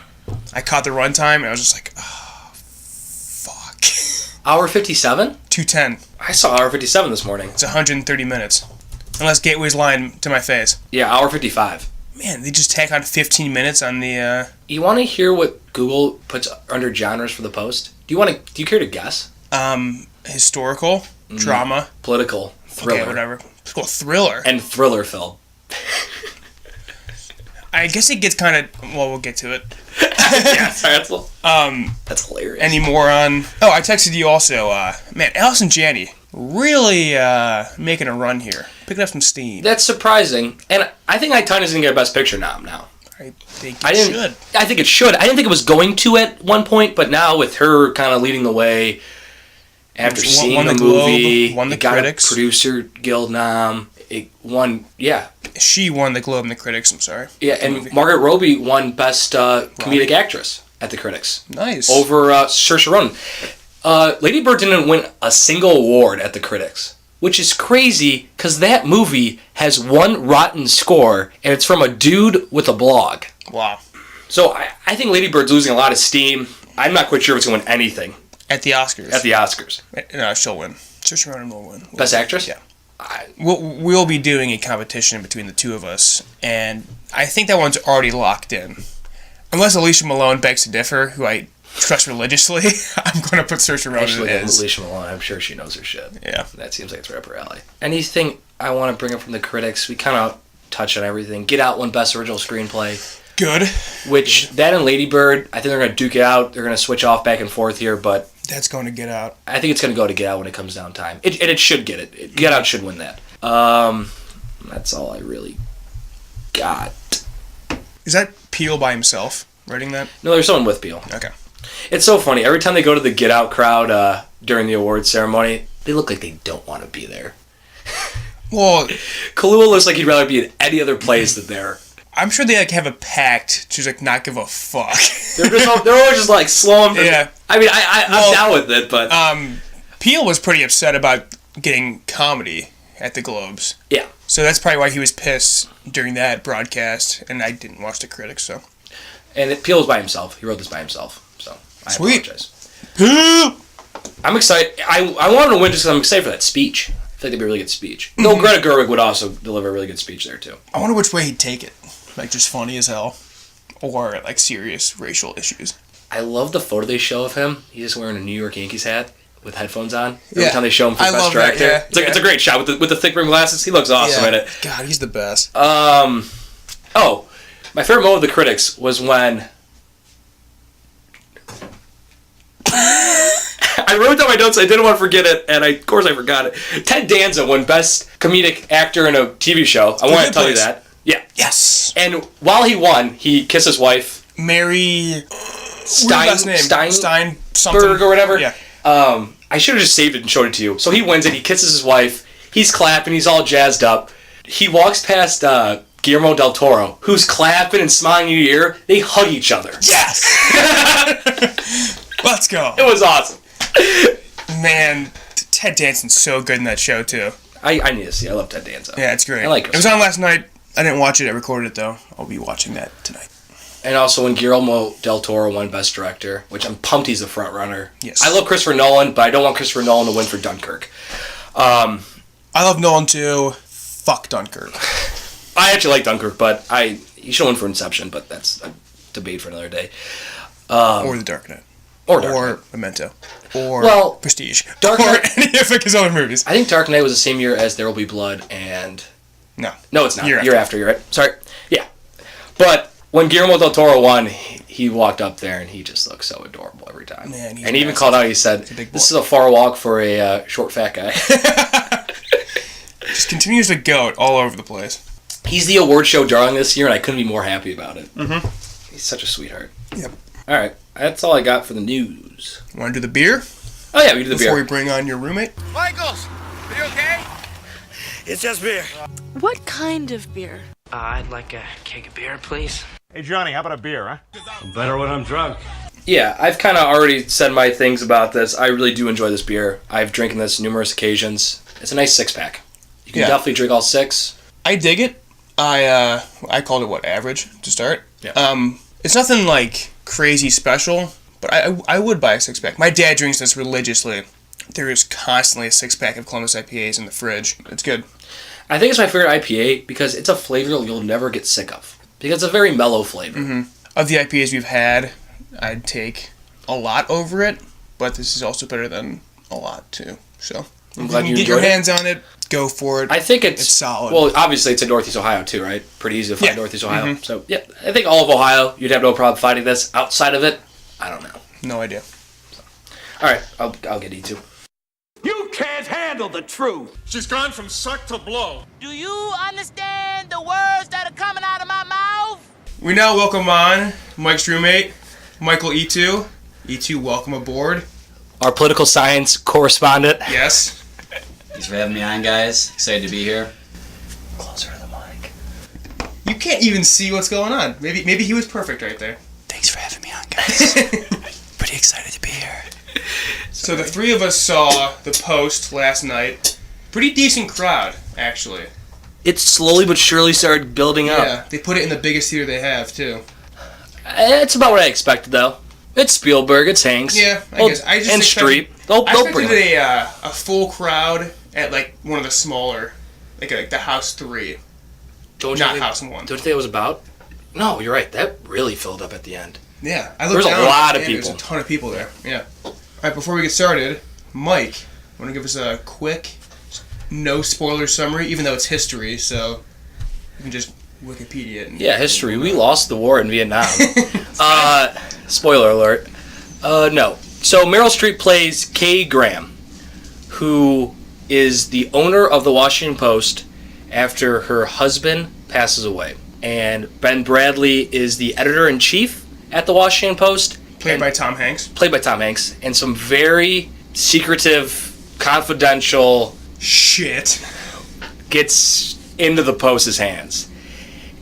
I caught the runtime, and I was just like, oh, fuck. Hour 57? 2:10. I saw hour 57 this morning. It's 130 minutes. Unless Gateway's lying to my face. Yeah, hour 55. Man, they just tack on 15 minutes on the. You want to hear what Google puts under genres for the post? Do you care to guess? Historical, drama, Political, thriller. Okay, whatever. Let's go thriller. And thriller film. I guess it gets kind of. Well, we'll get to it. Yeah, sorry, that's hilarious. Any more on? Oh, I texted you also. Man, Allison Janney really making a run here, picking up some steam. That's surprising, and I think Titania's gonna get a Best Picture nom now. I think it should. I think it should. I didn't think it was going to at one point, but now with her kind of leading the way, after seeing the movie, won the it got Critics. a Producer Guild nom. It won, yeah. She won the Globe and the Critics. I'm sorry. Yeah, and Margaret Robbie won Best Comedic Actress at the Critics. Nice. Over Saoirse Ronan. Lady Bird didn't win a single award at the Critics, which is crazy because that movie has one rotten score, and it's from a dude with a blog. Wow. So I think Lady Bird's losing a lot of steam. I'm not quite sure if it's going to win anything. At the Oscars. At the Oscars. No, she'll win. Saoirse Ronan will win. Best Actress? Yeah. We'll be doing a competition between the two of us, and I think that one's already locked in. Unless Alicia Malone begs to differ, who I trust religiously, I'm going to put Saoirse Ronan Actually, as. Alicia Malone, I'm sure she knows her shit. Yeah. That seems like it's right up her alley. Anything I want to bring up from the critics, we kind of touched on everything. Get Out won Best Original Screenplay. Good. Which, that and Lady Bird, I think they're going to duke it out. They're going to switch off back and forth here, but That's going to Get Out. I think it's going to go to Get Out when it comes down time. And it should get it. Get Out should win that. That's all I really got. Is that Peele by himself writing that? No, there's someone with Peele. Okay. It's so funny. Every time they go to the Get Out crowd during the awards ceremony, they look like they don't want to be there. Well, Kahlua looks like he'd rather be at any other place than there. I'm sure they have a pact to just not give a fuck. They're always just like slowing. Yeah. I mean, I'm down with it, but Peele was pretty upset about getting comedy at the Globes. Yeah. So that's probably why he was pissed during that broadcast, and I didn't watch the critics, so. And Peele was by himself. He wrote this by himself, so I Sweet. apologize. I'm excited. I want him to win just because I'm excited for that speech. I feel like that'd be a really good speech. Though Greta Gerwig would also deliver a really good speech there, too. I wonder which way he'd take it. Like, just funny as hell. Or, like, serious racial issues. I love the photo they show of him. He's just wearing a New York Yankees hat with headphones on. Every time they show him for Best Director. Yeah, it's a great shot with the thick rim glasses. He looks awesome in it. God, he's the best. My favorite moment of the critics was when I wrote down my notes. I didn't want to forget it, and of course I forgot it. Ted Danza won Best Comedic Actor in a TV Show. I want to tell you that. Yeah. Yes. And while he won, he kissed his wife, Mary Steinberg something or whatever. Yeah. I should have just saved it and showed it to you. So he wins it. He kisses his wife. He's clapping. He's all jazzed up. He walks past Guillermo del Toro, who's clapping and smiling in your ear. They hug each other. Yes. Let's go. It was awesome. Man, Ted Danson's so good in that show too. I need to see. I love Ted Danza. Yeah, it's great. I like it. It was on last night. I didn't watch it. I recorded it though. I'll be watching that tonight. And also when Guillermo del Toro won Best Director, which I'm pumped he's the front runner. Yes. I love Christopher Nolan, but I don't want Christopher Nolan to win for Dunkirk. I love Nolan too. Fuck Dunkirk. I actually like Dunkirk, but he should win for Inception, but that's a debate for another day. Or The Dark Knight. Or Memento. Or Prestige. Dark Knight, or any of his other movies. I think Dark Knight was the same year as There Will Be Blood and... No, it's not. Year after, you're right. Sorry. Yeah. But when Guillermo del Toro won, he walked up there and he just looked so adorable every time. Man, and he even called out, he said, "This is a far walk for a short, fat guy." Just continues to goat all over the place. He's the award show darling this year, and I couldn't be more happy about it. Mm-hmm. He's such a sweetheart. Yep. All right. That's all I got for the news. Want to do the beer? Oh, yeah, we do the beer. Before we bring on your roommate? Michaels, are you okay? It's just beer. What kind of beer? I'd like a keg of beer, please. Hey, Johnny, how about a beer, huh? Better when I'm drunk. Yeah, I've kind of already said my things about this. I really do enjoy this beer. I've drinking this numerous occasions. It's a nice six-pack. You can definitely drink all six. I dig it. I called it, average to start. Yeah. It's nothing, like, crazy special, but I would buy a six-pack. My dad drinks this religiously. There is constantly a six-pack of Columbus IPAs in the fridge. It's good. I think it's my favorite IPA because it's a flavor you'll never get sick of. Because it's a very mellow flavor. Mm-hmm. Of the IPAs we've had, I'd take a lot over it, but this is also better than a lot too. So I'm glad you get your enjoyed it. hands on it. Go for it. I think it's solid. Well, obviously it's in Northeast Ohio too, right? Pretty easy to find Northeast Ohio. Mm-hmm. So yeah, I think all of Ohio, you'd have no problem finding this. Outside of it, I don't know. No idea. All right, I'll get Ittu. You can't handle the truth. She's gone from suck to blow. Do you understand the words that are coming out of my mouth? We now welcome on Mike's roommate, Michael Ittu. Ittu, welcome aboard. Our political science correspondent. Yes. Thanks for having me on, guys. Excited to be here. Closer to the mic. You can't even see what's going on. Maybe he was perfect right there. Thanks for having me on, guys. Pretty excited to be here. So the three of us saw the post last night. Pretty decent crowd, actually. It slowly but surely started building up. Yeah, they put it in the biggest theater they have, too. It's about what I expected, though. It's Spielberg, it's Hanks. Yeah, I guess. I just and expected, Streep. They'll I bring expected it. a full crowd at, like, one of the smaller, like the House 3. Not House 1. Don't you think it was about? No, you're right. That really filled up at the end. Yeah, I There looked was a down, lot of and people. There's a ton of people there. Yeah. All right, before we get started, Mike, want to give us a quick, no spoiler summary, even though it's history, so you can just Wikipedia it. Yeah, history. We lost the war in Vietnam. Spoiler alert. No. So Meryl Streep plays Kay Graham, who is the owner of the Washington Post after her husband passes away. And Ben Bradley is the editor-in-chief at the Washington Post. Played by Tom Hanks. Played by Tom Hanks. And some very secretive, confidential shit gets into the Post's hands.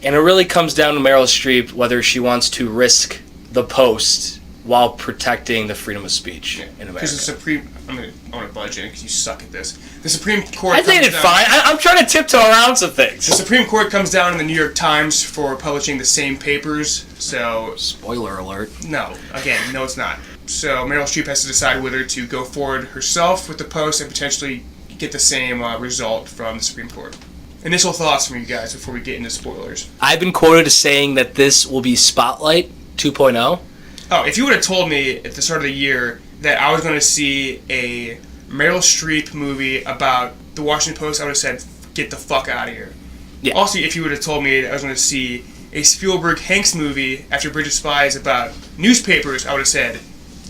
And it really comes down to Meryl Streep whether she wants to risk the Post while protecting the freedom of speech in America. Because the I want to budge in because you suck at this. The Supreme Court. I think it's fine. I'm trying to tiptoe around some things. The Supreme Court comes down in the New York Times for publishing the same papers. So spoiler alert. No, it's not. So Meryl Streep has to decide whether to go forward herself with the Post and potentially get the same result from the Supreme Court. Initial thoughts from you guys before we get into spoilers. I've been quoted as saying that this will be Spotlight 2.0. Oh, if you would have told me at the start of the year that I was going to see a Meryl Streep movie about the Washington Post, I would have said, get the fuck out of here. Yeah. Also, if you would have told me I was going to see a Spielberg Hanks movie after Bridge of Spies about newspapers, I would have said,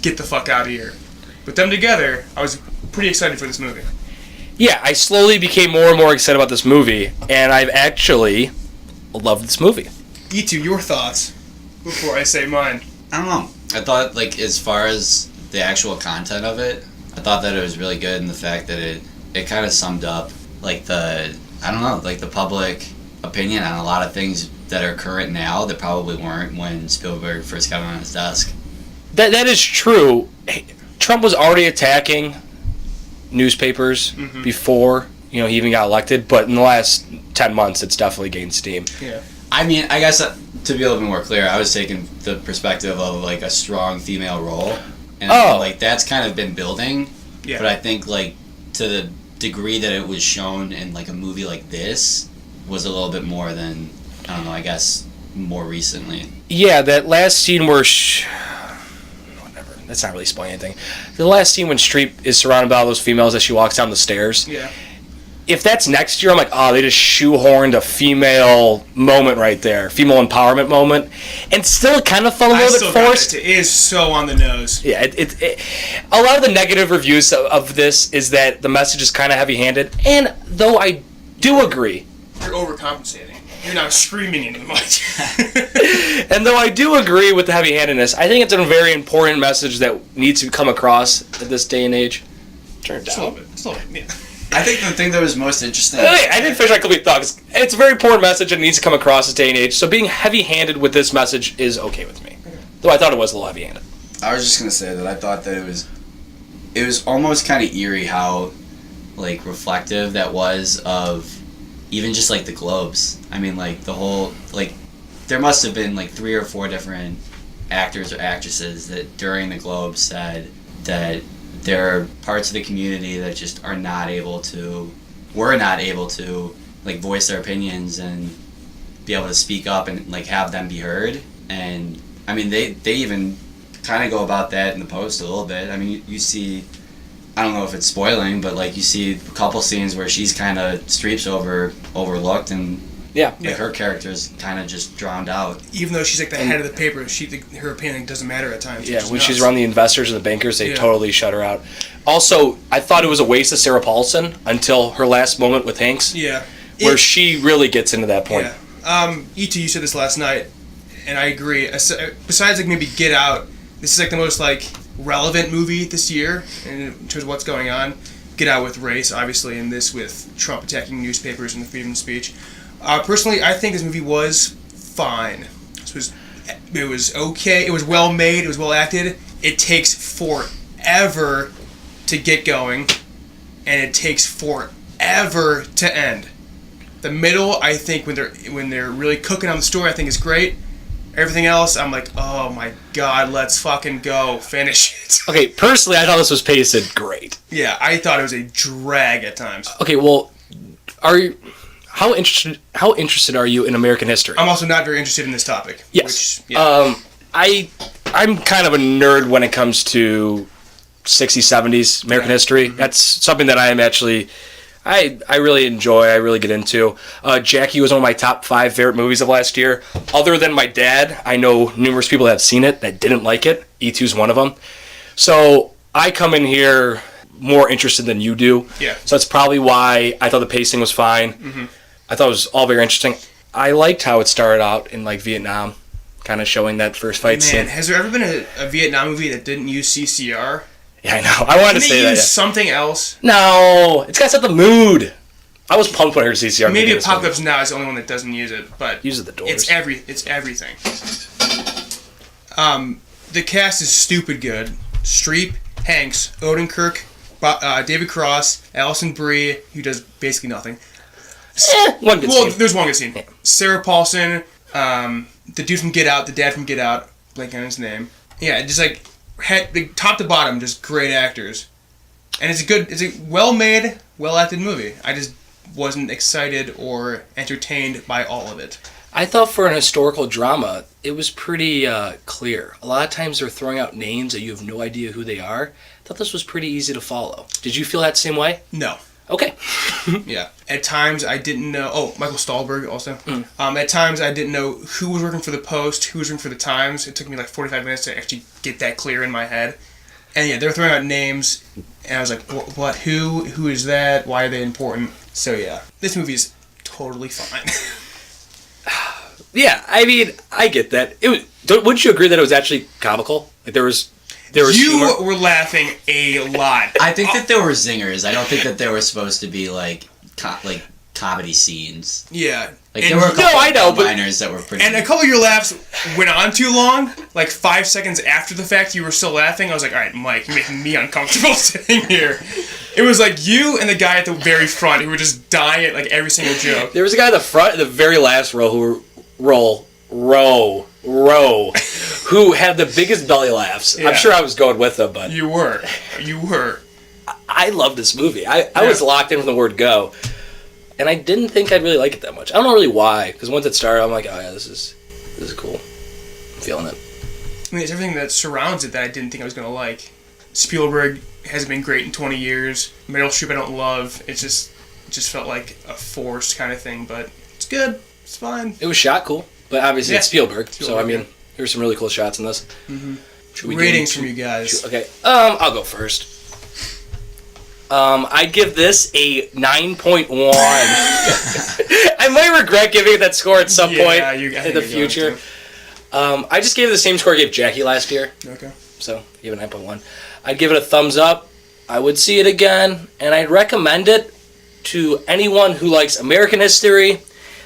get the fuck out of here. With them together, I was pretty excited for this movie. Yeah, I slowly became more and more excited about this movie, and I've actually loved this movie. Ittu, your thoughts before I say mine. I don't know. I thought, like, as far as the actual content of it, I thought that it was really good in the fact that it kind of summed up, like, the public opinion on a lot of things that are current now that probably weren't when Spielberg first got on his desk. That is true. Trump was already attacking newspapers before he even got elected, but in the last 10 months it's definitely gained steam. Yeah. I mean, I guess to be a little bit more clear, I was taking the perspective of like a strong female role, and like that's kind of been building. Yeah. But I think like to the degree that it was shown in like a movie like this was a little bit more than I don't know. I guess more recently. Yeah, that last scene where whatever. That's not really spoiling anything. The last scene when Streep is surrounded by all those females as she walks down the stairs. Yeah. If that's next year, I'm like, oh, they just shoehorned a female moment right there, female empowerment moment, and still kind of felt a little bit forced. It is so on the nose. Yeah, a lot of the negative reviews of this is that the message is kind of heavy-handed, and though I do agree, you're overcompensating. You're not screaming into the mic. and though I do agree with the heavy-handedness, I think it's a very important message that needs to come across at this day and age. Turn it down. Just a little bit. Yeah. I think the thing that was most interesting... I didn't finish my complete thought. It's a very important message and it needs to come across this day and age. So being heavy-handed with this message is okay with me. Though I thought it was a little heavy-handed. I was just going to say that I thought that it was almost kind of eerie how like reflective that was of even just like the Globes. I mean like the whole... like there must have been like 3 or 4 different actors or actresses that during the Globes said that there are parts of the community that just were not able to like voice their opinions and be able to speak up and like have them be heard. And I mean, they even kind of go about that in the post a little bit. I mean, you see, I don't know if it's spoiling, but like you see a couple scenes where she's kind of overlooked, and her character's kind of just drowned out. Even though she's like the head of the paper, her opinion doesn't matter at times. Yeah, when she's around the investors and the bankers, they totally shut her out. Also, I thought it was a waste of Sarah Paulson until her last moment with Hanks. Yeah. Where she really gets into that point. Yeah. Ittu, you said this last night, and I agree. Besides like maybe Get Out, this is like the most like relevant movie this year in terms of what's going on. Get Out with race, obviously, and this with Trump attacking newspapers and the freedom of speech. Personally, I think this movie was fine. It was okay. It was well made. It was well acted. It takes forever to get going, and it takes forever to end. The middle, I think, when they're really cooking on the story, I think is great. Everything else, I'm like, oh my god, let's fucking go finish it. Okay, personally, I thought this was paced great. Yeah, I thought it was a drag at times. Okay, well, how interested are you in American history? I'm also not very interested in this topic. Yes. I'm kind of a nerd when it comes to 60s, 70s American history. Mm-hmm. That's something that I am actually... I really enjoy, I really get into. Jackie was one of my top 5 favorite movies of last year. Other than my dad, I know numerous people that have seen it that didn't like it. Ittu's one of them. So I come in here more interested than you do. Yeah. So that's probably why I thought the pacing was fine. Mm-hmm. I thought it was all very interesting. I liked how it started out in like Vietnam, kind of showing that first fight scene. Man, has there ever been a Vietnam movie that didn't use CCR? Yeah, I know. I wanted to say that. Use something else? No, it's got to set the mood. I was pumped when I heard CCR. Maybe Apocalypse Now is the only one that doesn't use it, but uses the doors. It's everything. The cast is stupid good. Streep, Hanks, Odenkirk, David Cross, Alison Brie, who does basically nothing. One good scene. There's one good scene. Yeah. Sarah Paulson, the dude from Get Out, the dad from Get Out, blank on his name. Yeah, just like top to bottom, just great actors, and it's a well-made, well-acted movie. I just wasn't excited or entertained by all of it. I thought for an historical drama, it was pretty clear. A lot of times they're throwing out names that you have no idea who they are. I thought this was pretty easy to follow. Did you feel that same way? No. Okay. Yeah. At times I didn't know... Oh, Michael Spielberg also. At times I didn't know who was working for the Post, who was working for the Times. It took me like 45 minutes to actually get that clear in my head. And yeah, they were throwing out names, and I was like, what? Who is that? Why are they important? So yeah, this movie is totally fine. Yeah, I mean, I get that. Wouldn't you agree that it was actually comical? Like there was you humor? Were laughing a lot. I think that there were zingers. I don't think that there were supposed to be like comedy scenes. Yeah. Like there were a couple minors that were pretty. And a couple of your laughs went on too long. Like 5 seconds after the fact, you were still laughing. I was like, all right, Mike, you're making me uncomfortable sitting here. It was like you and the guy at the very front who were just dying at like every single joke. There was a guy at the front, in the very last row, who had the biggest belly laughs. Yeah. I'm sure I was going with them, but you were. I love this movie. I was locked in from the word go, and I didn't think I'd really like it that much. I don't know really why, because once it started, I'm like, oh yeah, this is cool. I'm feeling it. I mean, it's everything that surrounds it that I didn't think I was gonna like. Spielberg hasn't been great in 20 years. Meryl Streep I don't love. It just felt like a forced kind of thing, but it's good. It's fine. It was shot cool. But obviously it's Spielberg, so I mean, there's some really cool shots in this. Mm-hmm. Ratings from you guys. Okay, I'll go first. I'd give this a 9.1. I might regret giving it that score at some point in the future. I just gave it the same score I gave Jackie last year. Okay. So, I gave it 9.1. I'd give it a thumbs up. I would see it again, and I'd recommend it to anyone who likes American history,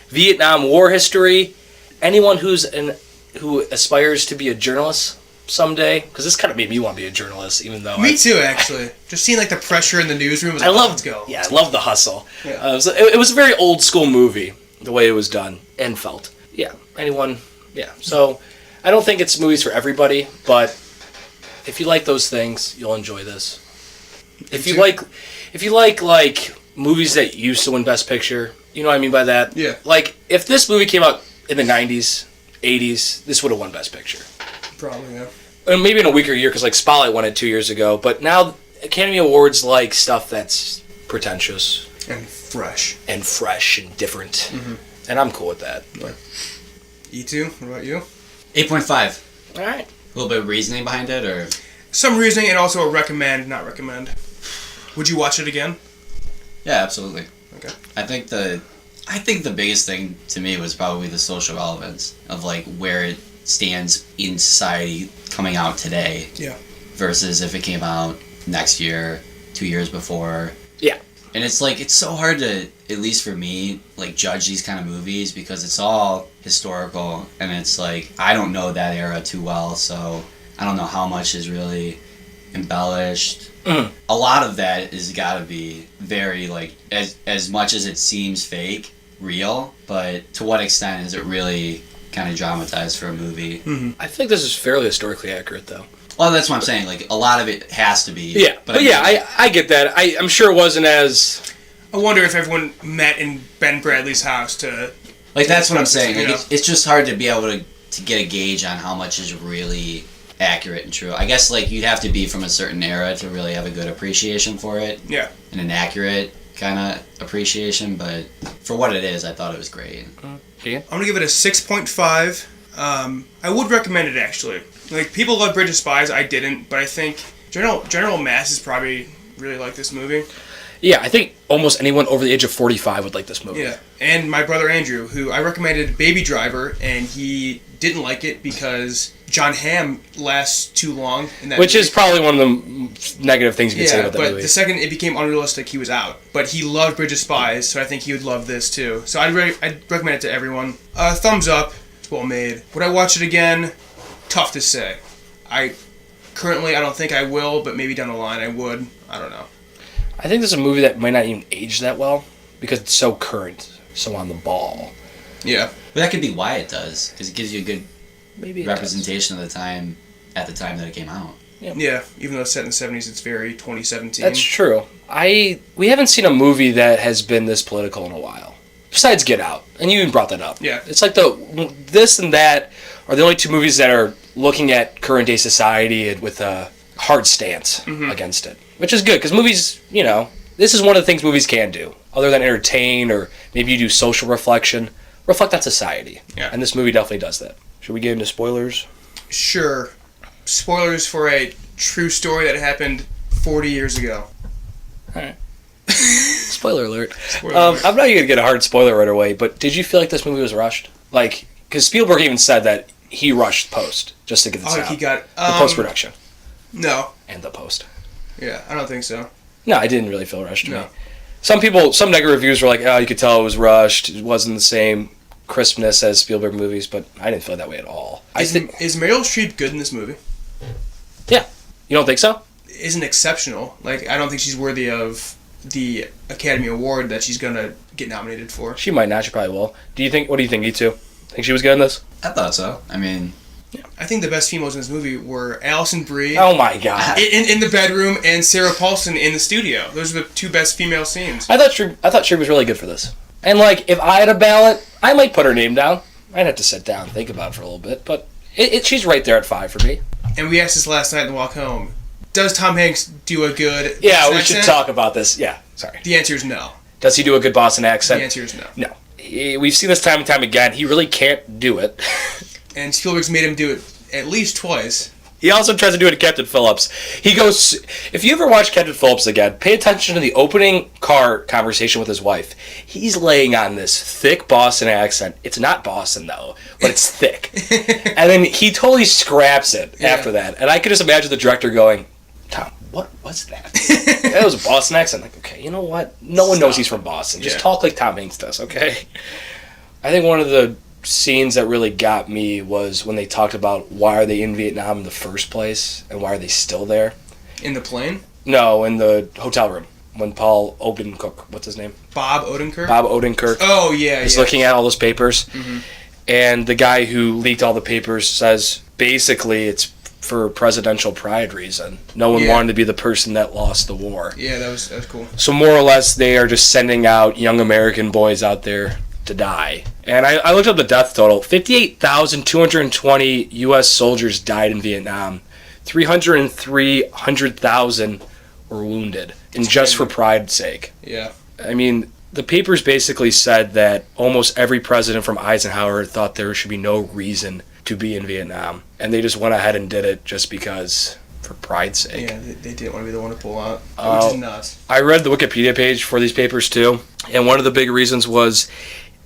Vietnam War history, anyone who aspires to be a journalist someday, because this kind of made me want to be a journalist, even though me too, actually. Just seeing like the pressure in the newsroom was like, let's go. Yeah, I love the hustle. Yeah. It was a very old school movie, the way it was done and felt. Yeah, anyone. Yeah, so I don't think it's movies for everybody, but if you like those things, you'll enjoy this. If you like movies that used to win Best Picture, You know what I mean by that? Yeah. Like, if this movie came out in the 90s, 80s, this would have won Best Picture. Probably, yeah. And maybe in a weaker year, because, like, Spotlight won it 2 years ago. But now, Academy Awards like stuff that's pretentious. And fresh. And different. And I'm cool with that. Right. E2, what about you? 8.5. All right. A little bit of reasoning behind it, or Some reasoning and also a recommend, not recommend. Would you watch it again? yeah, absolutely. Okay. I think the biggest thing to me was probably the social relevance of like where it stands in society coming out today. Yeah. Versus if it came out next year, 2 years before. Yeah. And it's like, it's so hard to, at least for me, like judge these kind of movies because it's all historical and it's like, I don't know that era too well, so I don't know how much is really embellished. A lot of that is gotta be very, like, as much as it seems fake, real, but to what extent is it really kind of dramatized for a movie? I think this is fairly historically accurate, though. Well, that's what I'm saying. Like, a lot of it has to be. Yeah, but I get that. I'm sure it wasn't as... I wonder if everyone met in Ben Bradley's house to... Like, that's what I'm saying. You Like, know? it's just hard to be able to get a gauge on how much is really accurate and true. I guess, like, you'd have to be from a certain era to really have a good appreciation for it. Yeah. And an accurate kind of appreciation, but for what it is, I thought it was great. I'm gonna give it a 6.5. I would recommend it, actually. Like, people love Bridge of Spies, I didn't, but I think general masses probably really like this movie. Yeah, I think almost anyone over the age of 45 would like this movie. Yeah, and my brother Andrew, who I recommended Baby Driver, and he didn't like it because John Hamm lasts too long in that Which movie. is probably one of the negative things you can say about that but movie. the second it became unrealistic, he was out. But he loved Bridge of Spies, so I think he would love this too. So I'd recommend it to everyone. Thumbs up. It's well made. Would I watch it again? Tough to say. I don't think I will, but maybe down the line I would. I don't know. I think this is a movie that might not even age that well because it's so current, so on the ball. Yeah. But that could be why it does, because it gives you a good Maybe representation of the time at the time that it came out. Yeah, even though it's set in the 70s, it's very 2017. That's true. We haven't seen a movie that has been this political in a while. Besides Get Out, and you even brought that up. Yeah. It's like this and that are the only two movies that are looking at current day society with a hard stance against it, which is good because movies, this is one of the things movies can do, other than entertain or maybe you do social reflection, reflect on society. Yeah. And this movie definitely does that. Should we get into spoilers? Sure. Spoilers for a true story that happened 40 years ago. All right. Spoiler alert. Spoiler alert. I'm not even going to get a hard spoiler right away, but did you feel like this movie was rushed? Like, because Spielberg even said that he rushed post just to get this out. He got... the post-production. No. And the post. Yeah, I don't think so. No, I didn't really feel rushed to No. me. Some negative reviews were like, oh, you could tell it was rushed. It wasn't the same crispness as Spielberg movies, but I didn't feel that way at all. Is Meryl Streep good in this movie? Yeah. You don't think so? Isn't exceptional. Like, I don't think she's worthy of the Academy Award that she's gonna get nominated for. She might not. She probably will. What do you think, Itu? Think she was good in this? I thought so. I mean... I think the best females in this movie were Alison Brie Oh my god. in the bedroom and Sarah Paulson in the studio. Those are the two best female scenes. I thought she was really good for this. And like, if I had a ballot, I might put her name down. I'd have to sit down and think about it for a little bit, but she's right there at 5 for me. And we asked this last night in the walk home. Does Tom Hanks do a good Yeah, Boston we should accent? talk about this. Yeah, sorry. The answer is no. Does he do a good Boston accent? The answer is no. No. We've seen this time and time again. He really can't do it. And Spielberg's made him do it at least twice. He also tries to do it to Captain Phillips. He goes, if you ever watch Captain Phillips again, pay attention to the opening car conversation with his wife. He's laying on this thick Boston accent. It's not Boston, though, but it's thick. And then he totally scraps it after that. And I could just imagine the director going, Tom, what was that? That was a Boston accent. Like, okay, you know what? No one knows he's from Boston. Just talk like Tom Hanks does, okay? I think one of the scenes that really got me was when they talked about why are they in Vietnam in the first place and why are they still there. In the plane? No, in the hotel room when Paul Odenkirk, what's his name? Bob Odenkirk? Bob Odenkirk. Oh, yeah, is looking at all those papers. And the guy who leaked all the papers says basically it's for presidential pride reason. No one wanted to be the person that lost the war. Yeah, that was cool. So more or less, they are just sending out young American boys out there to die. And I looked up the death total. 58,220 U.S. soldiers died in Vietnam. 300,000 were wounded. And just for pride's sake. Yeah. I mean, the papers basically said that almost every president from Eisenhower thought there should be no reason to be in Vietnam. And they just went ahead and did it just because, for pride's sake. Yeah, they didn't want to be the one to pull out, which is nuts. I read the Wikipedia page for these papers too, and one of the big reasons was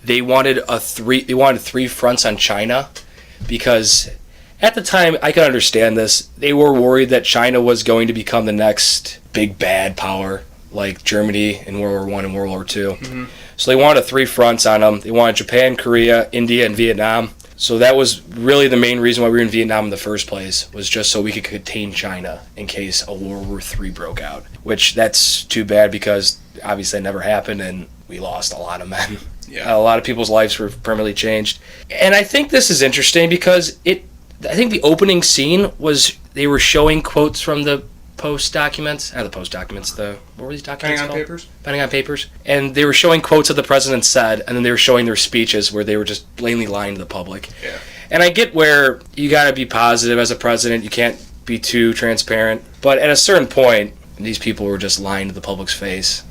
they wanted three fronts on China, because at the time, I can understand this, they were worried that China was going to become the next big bad power, like Germany in World War I and World War II. Mm-hmm. So they wanted three fronts on them. They wanted Japan, Korea, India, and Vietnam. So that was really the main reason why we were in Vietnam in the first place, was just so we could contain China in case a World War III broke out. Which, that's too bad, because obviously that never happened, and we lost a lot of men. Yeah. A lot of people's lives were permanently changed. And I think this is interesting because I think the opening scene was, they were showing quotes from the what were these documents called? Pentagon Papers. And they were showing quotes that the president said, and then they were showing their speeches where they were just blatantly lying to the public. Yeah. And I get where you gotta be positive as a president, you can't be too transparent, but at a certain point, these people were just lying to the public's face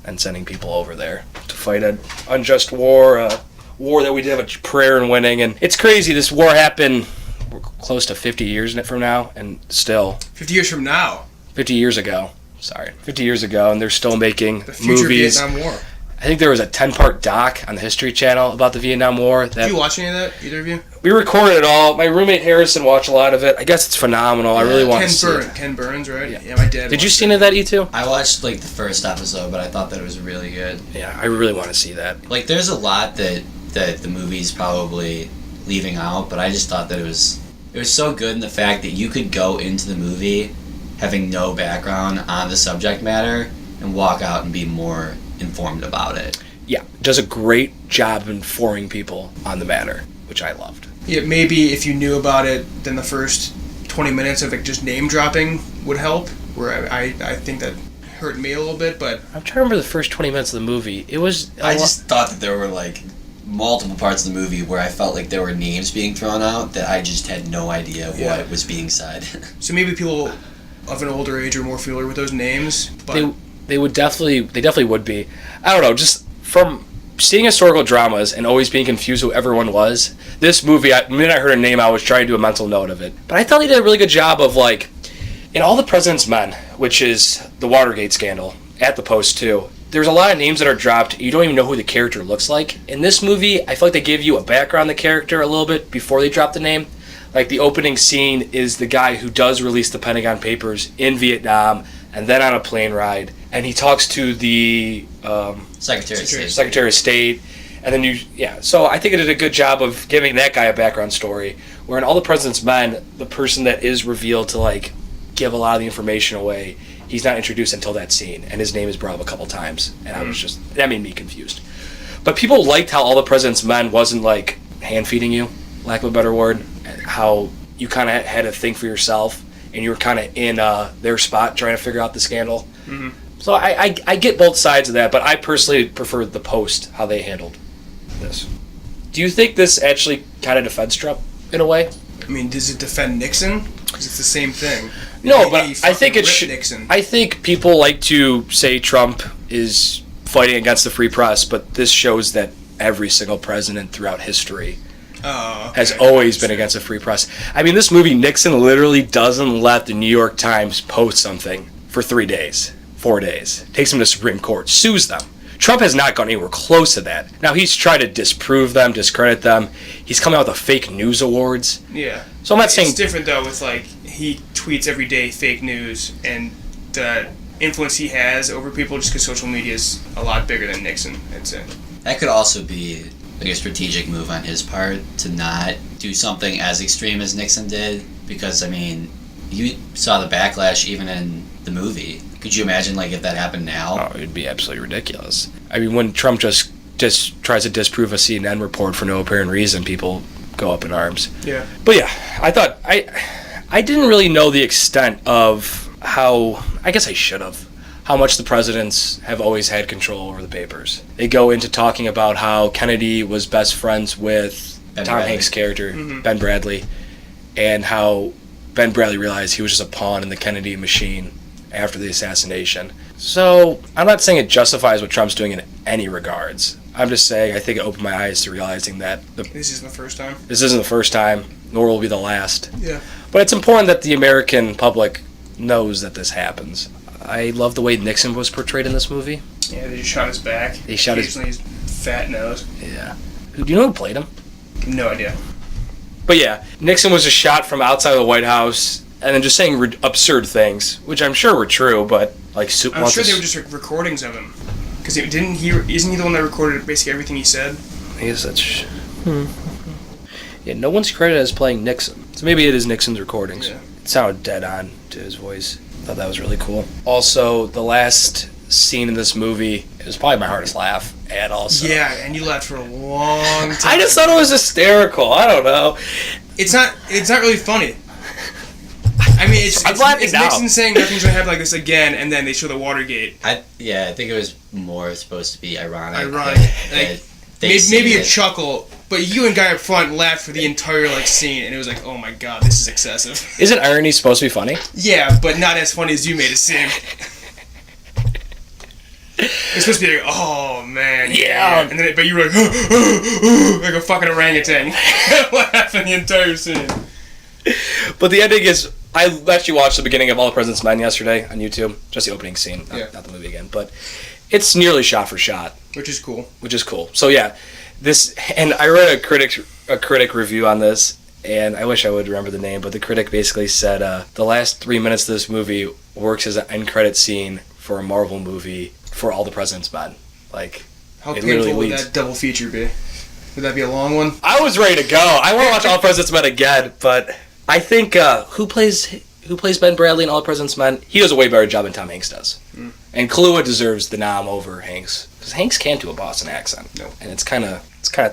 and sending people over there to fight an unjust war, a war that we did have a prayer in winning. And it's crazy, this war happened, we're close to 50 years from now, and still 50 years from now. 50 years ago, and they're still making The future movies. Vietnam War. I think there was a 10-part doc on the History Channel about the Vietnam War. Did you watch any of that, either of you? We recorded it all. My roommate Harrison watched a lot of it. I guess it's phenomenal. I really want to see it. Ken Burns, right? Yeah. My dad. Did you see any of that, E2? I watched like the first episode, but I thought that it was really good. Yeah, I really want to see that. Like, there's a lot that the movie's probably leaving out, but I just thought that it was so good in the fact that you could go into the movie having no background on the subject matter and walk out and be more informed about it. Yeah, does a great job informing people on the matter, which I loved. Yeah, maybe if you knew about it, then the first 20 minutes of it just name dropping would help. Where I think that hurt me a little bit, but I'm trying to remember the first 20 minutes of the movie. It was. I just thought that there were like multiple parts of the movie where I felt like there were names being thrown out that I just had no idea what was being said. So maybe people of an older age are more familiar with those names, but they definitely would be. I don't know, just from seeing historical dramas and always being confused who everyone was, this movie, the minute I heard a name, I was trying to do a mental note of it. But I thought they did a really good job of, like, in All the President's Men, which is the Watergate scandal, at the Post too, there's a lot of names that are dropped, you don't even know who the character looks like. In this movie, I feel like they give you a background on the character a little bit before they drop the name. Like, the opening scene is the guy who does release the Pentagon Papers in Vietnam, and then on a plane ride, and he talks to the Secretary of State, and then so I think it did a good job of giving that guy a background story, where in All the President's Men, the person that is revealed to, like, give a lot of the information away, he's not introduced until that scene, and his name is brought up a couple times, and I was just, that made me confused. But people liked how All the President's Men wasn't, like, hand-feeding you, lack of a better word, how you kind of had to think for yourself, and you were kind of in their spot trying to figure out the scandal. Mm-hmm. So I get both sides of that, but I personally prefer the Post, how they handled this. Do you think this actually kind of defends Trump, in a way? I mean, does it defend Nixon? Because it's the same thing. No, but I think it should. Nixon. I think people like to say Trump is fighting against the free press, but this shows that every single president throughout history has always been against the free press. I mean, this movie, Nixon literally doesn't let the New York Times post something for 4 days. Takes them to Supreme Court, sues them. Trump has not gone anywhere close to that. Now, he's tried to disprove them, discredit them. He's coming out with the fake news awards. Yeah. So I'm not saying... It's different, though, with, like, he tweets every day fake news, and the influence he has over people just because social media is a lot bigger than Nixon, I'd say. That could also be like a strategic move on his part to not do something as extreme as Nixon did, because, I mean, you saw the backlash even in the movie. Could you imagine, like, if that happened now? Oh, it'd be absolutely ridiculous. I mean, when Trump just tries to disprove a CNN report for no apparent reason, people go up in arms. Yeah. But yeah, I thought I didn't really know the extent of how, I guess I should have, how much the presidents have always had control over the papers. They go into talking about how Kennedy was best friends with Tom Hanks' character, Ben Bradley, and how Ben Bradley realized he was just a pawn in the Kennedy machine after the assassination. So, I'm not saying it justifies what Trump's doing in any regards. I'm just saying I think it opened my eyes to realizing that This isn't the first time. this isn't the first time, nor will be the last. Yeah. But it's important that the American public knows that this happens. I love the way Nixon was portrayed in this movie. Yeah, they just shot his back. They shot his... his fat nose. Yeah. Do you know who played him? No idea. But yeah, Nixon was just shot from outside of the White House and then just saying absurd things, which I'm sure were true, but like... I'm sure they were just recordings of him. Because isn't he the one that recorded basically everything he said? I guess that's... Yeah, no one's credited as playing Nixon. So maybe it is Nixon's recordings. Yeah. It sounded dead on to his voice. Thought that was really cool. Also, the last scene in this movie is probably my hardest laugh at all. Yeah, and you laughed for a long time. I just thought it was hysterical. I don't know. It's not really funny. I mean, it's Nixon saying nothing's gonna happen like this again, and then they show the Watergate. I think it was more supposed to be ironic. Maybe a chuckle, but you and guy up front laughed for the entire scene, and it was like, oh my god, this is excessive. Isn't irony supposed to be funny? Yeah, but not as funny as you made it seem. It's supposed to be like, oh man, yeah, and then, but you were like, like a fucking orangutan, laughing the entire scene. But the ending is, I actually watched the beginning of All the President's Men yesterday on YouTube, just the opening scene, not the movie again, but it's nearly shot for shot, which is cool. So yeah, and I read a critic review on this, and I wish I would remember the name, but the critic basically said the last 3 minutes of this movie works as an end credit scene for a Marvel movie for All the President's Men. Like, how painful would that double feature be? Would that be a long one? I was ready to go. I want to watch All the President's Men again, but I think who plays Ben Bradley in All the President's Men? He does a way better job than Tom Hanks does. And Kaluuya deserves the nom over Hanks, because Hanks can't do a Boston accent. No. And it's kind of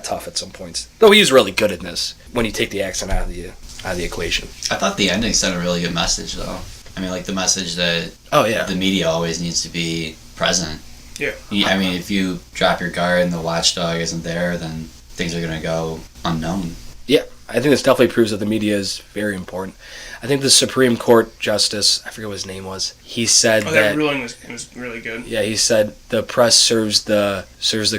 tough at some points. Though he's really good at this when you take the accent out of the equation. I thought the ending sent a really good message, though. I mean, like the message that the media always needs to be present. Yeah. I mean, if you drop your guard and the watchdog isn't there, then things are going to go unknown. Yeah, I think this definitely proves that the media is very important. I think the Supreme Court Justice, I forget what his name was, he said that ruling was really good. Yeah, he said the press serves the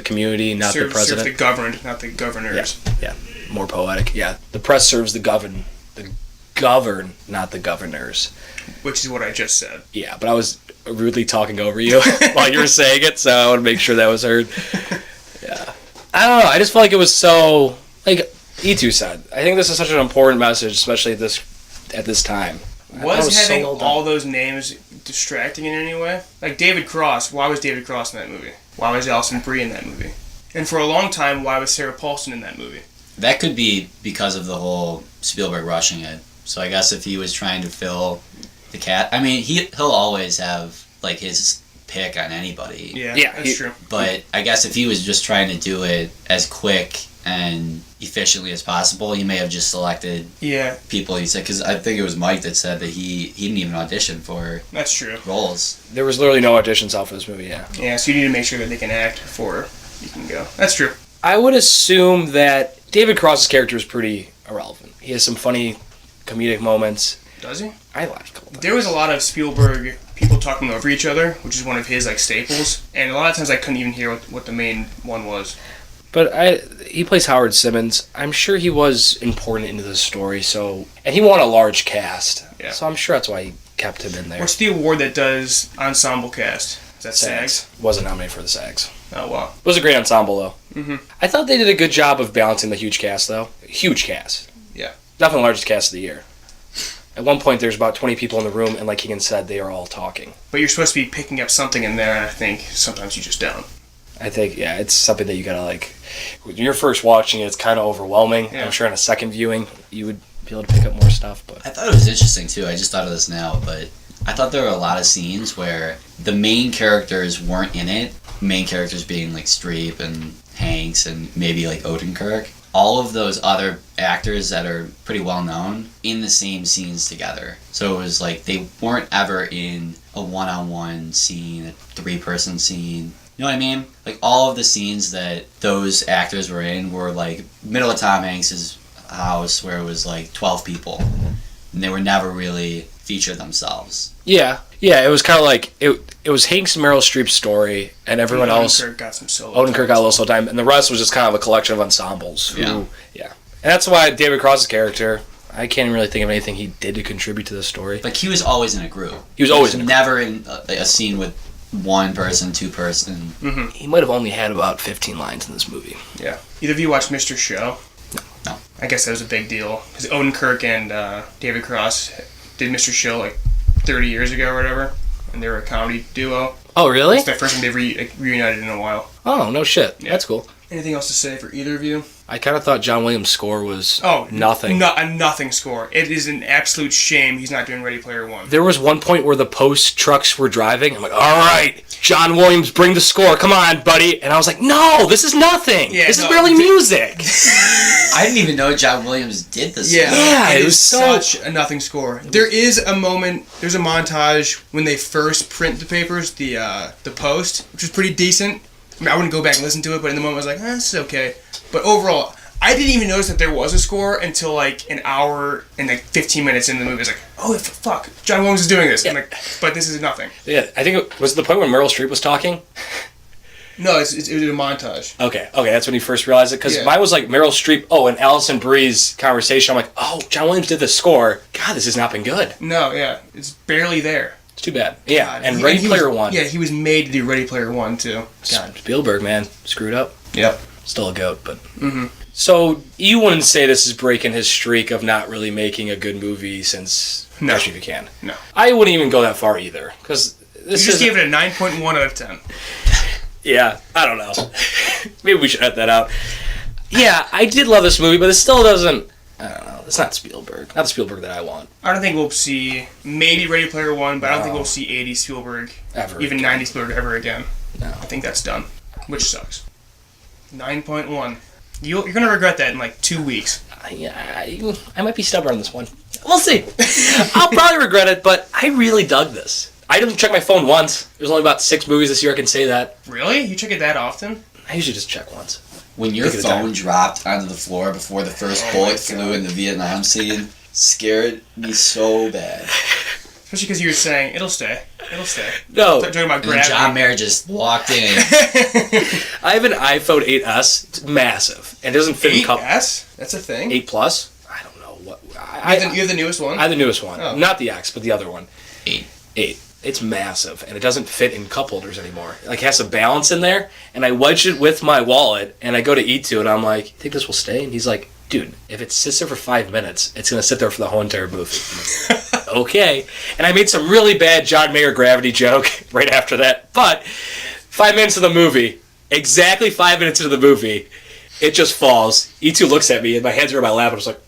community, not the president. Serves the governed, not the governors. Yeah, more poetic. Yeah, the press serves the govern, not the governors. Which is what I just said. Yeah, but I was rudely talking over you while you were saying it, so I want to make sure that was heard. Yeah. I don't know, I just felt like it was so, like Ittu said, I think this is such an important message, especially at this time. Was having all those names distracting in any way? Like David Cross, why was David Cross in that movie? Why was Alison Brie in that movie? And for a long time, why was Sarah Paulson in that movie? That could be because of the whole Spielberg rushing it. So I guess if he was trying to fill the cat, I mean, he'll always have like his pick on anybody. Yeah, that's true. But I guess if he was just trying to do it as quick and efficiently as possible, he may have just selected people he said, because I think it was Mike that said that he didn't even audition for that's true roles. There was literally no auditions out for this movie. Yeah, so you need to make sure that they can act before you can go. That's true. I would assume that David Cross's character is pretty irrelevant. He has some funny comedic moments. Does he? I like a couple times. There was a lot of Spielberg people talking over each other, which is one of his staples, and a lot of times I couldn't even hear what the main one was. But he plays Howard Simmons. I'm sure he was important into the story, and he won a large cast. Yeah. So I'm sure that's why he kept him in there. What's the award that does ensemble cast? Is that SAGs? Wasn't nominated for the SAGs. Oh, wow. It was a great ensemble, though. Mm-hmm. I thought they did a good job of balancing the huge cast, though. Huge cast. Yeah. Definitely the largest cast of the year. At one point, there's about 20 people in the room, and like Keegan said, they are all talking. But you're supposed to be picking up something in there, and I think sometimes you just don't. I think, it's something that you gotta when you're first watching it, it's kind of overwhelming. Yeah. I'm sure on a second viewing, you would be able to pick up more stuff. But I thought it was interesting, too. I just thought of this now, but I thought there were a lot of scenes where the main characters weren't in it. Main characters being, Streep and Hanks and maybe, Odenkirk. all of those other actors that are pretty well known in the same scenes together. So it was like they weren't ever in a one-on-one scene, a three-person scene. You know what I mean? Like all of the scenes that those actors were in were like middle of Tom Hanks' house where it was like 12 people. And they were never really featured themselves. Yeah, it was kind of like it was Hanks and Meryl Streep's story, and everyone else. Odenkirk got some solo. Odenkirk got a little solo time, and the rest was just kind of a collection of ensembles. Yeah, and that's why David Cross's character, I can't even really think of anything he did to contribute to the story. Like he was always in a group. He was always in a group. Never in a scene with one person, two person. Mm-hmm. He might have only had about 15 lines in this movie. Yeah. Either of you watched Mr. Show? No. I guess that was a big deal because Odenkirk and David Cross did Mr. Show like 30 years ago or whatever, and they were a comedy duo. Oh, really? It's the first time they've reunited in a while. Oh, no shit. Yeah. That's cool. Anything else to say for either of you? I kind of thought John Williams' score was nothing. A nothing score. It is an absolute shame he's not doing Ready Player One. There was one point where the post trucks were driving. I'm like, all right, John Williams, bring the score. Come on, buddy. And I was like, no, this is nothing. Yeah, this is barely music. I didn't even know John Williams did this. Yeah, it was such a nothing score. There is a moment, there's a montage when they first print the papers, the post, which is pretty decent. I mean, I wouldn't go back and listen to it, but in the moment I was like, this is okay. But overall, I didn't even notice that there was a score until like an hour and like 15 minutes into the movie. I was like, oh, fuck, John Williams is doing this. Yeah. I'm like, but this is nothing. Yeah, I think it was the point when Meryl Streep was talking. No, it was a montage. Okay, that's when you first realized it. Because mine was like Meryl Streep, and Alison Brie's conversation. I'm like, oh, John Williams did the score. God, this has not been good. No, it's barely there. It's too bad. Yeah, and Ready Player One. Yeah, he was made to do Ready Player One, too. God, Spielberg, man. Screwed up. Yep. Still a goat, but... Mm-hmm. So, you wouldn't say this is breaking his streak of not really making a good movie since Catch Me If You Can? No. I wouldn't even go that far either, because this You just gave it a 9.1 out of 10. Yeah, I don't know. Maybe we should cut that out. Yeah, I did love this movie, but it still doesn't... I don't know. It's not Spielberg. Not the Spielberg that I want. I don't think we'll see maybe Ready Player One, but I don't think we'll see 80s Spielberg ever even again. 90s Spielberg ever again. No. I think that's done, which sucks. 9.1. You're gonna regret that in like 2 weeks. I might be stubborn on this one. We'll see. I'll probably regret it, but I really dug this. I didn't check my phone once. There's only about 6 movies this year I can say that. Really? You check it that often? I usually just check once. When your phone dropped onto the floor before the first bullet flew in the Vietnam scene, scared me so bad. Especially because you were saying, it'll stay. It'll stay. No. Talking about gravity. And John Mayer just walked in. I have an iPhone 8S. It's massive. And it doesn't fit in cup. 8S? That's a thing? 8 Plus? I don't know. What. You have the newest one? I have the newest one. Oh. Not the X, but the other one. 8. It's massive, and it doesn't fit in cup holders anymore. Like, it has a balance in there, and I wedged it with my wallet, and I go to Ittu, and I'm like, think this will stay? And he's like, dude, if it sits there for 5 minutes, it's going to sit there for the whole entire movie. Like, okay. And I made some really bad John Mayer gravity joke right after that, but 5 minutes of the movie, exactly 5 minutes into the movie, it just falls. Ittu looks at me, and my hands are in my lap, and I was like,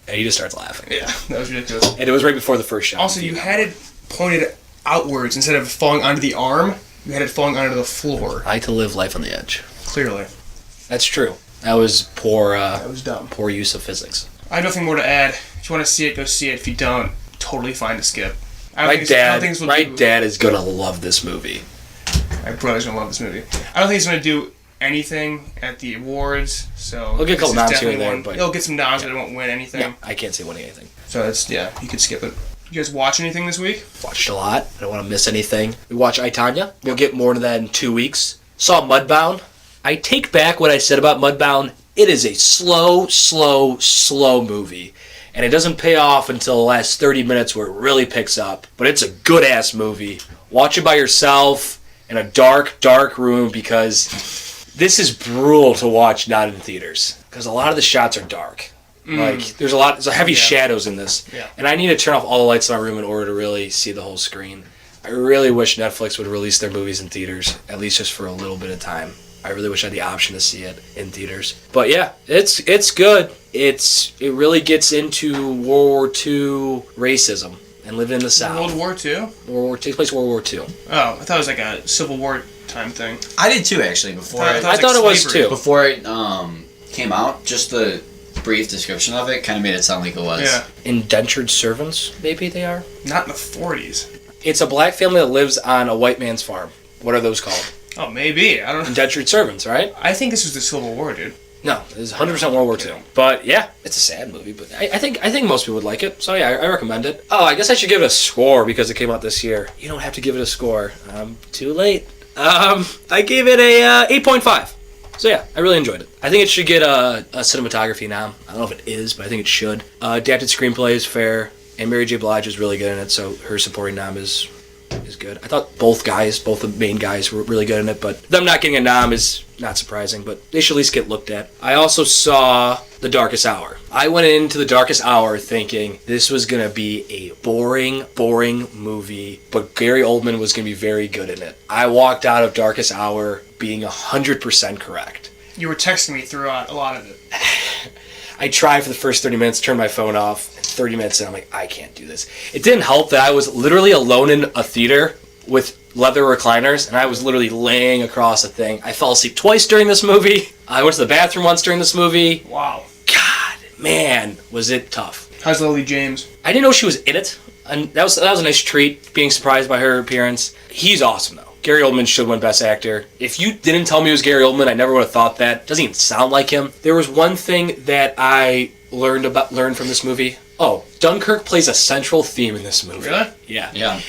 and he just starts laughing. Yeah, that was ridiculous. And it was right before the first shot. Also, you had it pointed outwards instead of falling onto the arm. You had it falling onto the floor. I like to live life on the edge. Clearly. That's true. That was poor. That was dumb. Poor use of physics. I have nothing more to add. If you want to see it, go see it. If you don't, totally fine to skip. My dad is gonna love this movie. My brother's gonna love this movie. I don't think he's gonna do anything at the awards, so he'll get a couple noms here and there, but he'll get some noms, but it won't win anything. Yeah, I can't say winning anything. So you could skip it. You guys watch anything this week? Watched a lot. I don't want to miss anything. We watched I, Tonya. We'll get more into that in 2 weeks. Saw Mudbound. I take back what I said about Mudbound. It is a slow movie. And it doesn't pay off until the last 30 minutes where it really picks up. But it's a good-ass movie. Watch it by yourself in a dark room because this is brutal to watch not in theaters. Because a lot of the shots are dark. Like, there's heavy shadows in this. Yeah. And I need to turn off all the lights in my room in order to really see the whole screen. I really wish Netflix would release their movies in theaters, at least just for a little bit of time. I really wish I had the option to see it in theaters. But yeah, it's good. It really gets into World War II racism and living in the South. World War II? Takes place in World War II. Oh, I thought it was like a Civil War time thing. I did too, actually. Before I thought it was too. Before came out, just the brief description of it kind of made it sound like it was. Yeah. Indentured servants, maybe they are? Not in the 40s. It's a black family that lives on a white man's farm. What are those called? Oh, maybe. I don't know. Indentured servants, right? I think this was the Civil War, dude. No, it's 100% World War II. But yeah, it's a sad movie, but I think most people would like it. So yeah, I recommend it. Oh, I guess I should give it a score because it came out this year. You don't have to give it a score. Too late. I gave it a 8.5. So yeah, I really enjoyed it. I think it should get a cinematography nom. I don't know if it is, but I think it should. Adapted screenplay is fair, and Mary J. Blige is really good in it, so her supporting nom is good. I thought both the main guys were really good in it, but them not getting a nom is not surprising, but they should at least get looked at. I also saw The Darkest Hour. I went into The Darkest Hour thinking this was going to be a boring movie, but Gary Oldman was going to be very good in it. I walked out of Darkest Hour being 100% correct. You were texting me throughout a lot of it. I tried for the first 30 minutes, turned my phone off, and 30 minutes in, I'm like, I can't do this. It didn't help that I was literally alone in a theater with leather recliners, and I was literally laying across a thing. I fell asleep twice during this movie. I went to the bathroom once during this movie. Wow. God, man, was it tough. How's Lily James? I didn't know she was in it, and that was a nice treat, being surprised by her appearance. He's awesome, though. Gary Oldman should win Best Actor. If you didn't tell me it was Gary Oldman, I never would have thought that. Doesn't even sound like him. There was one thing that I learned from this movie. Oh, Dunkirk plays a central theme in this movie. Really? Yeah. Yeah.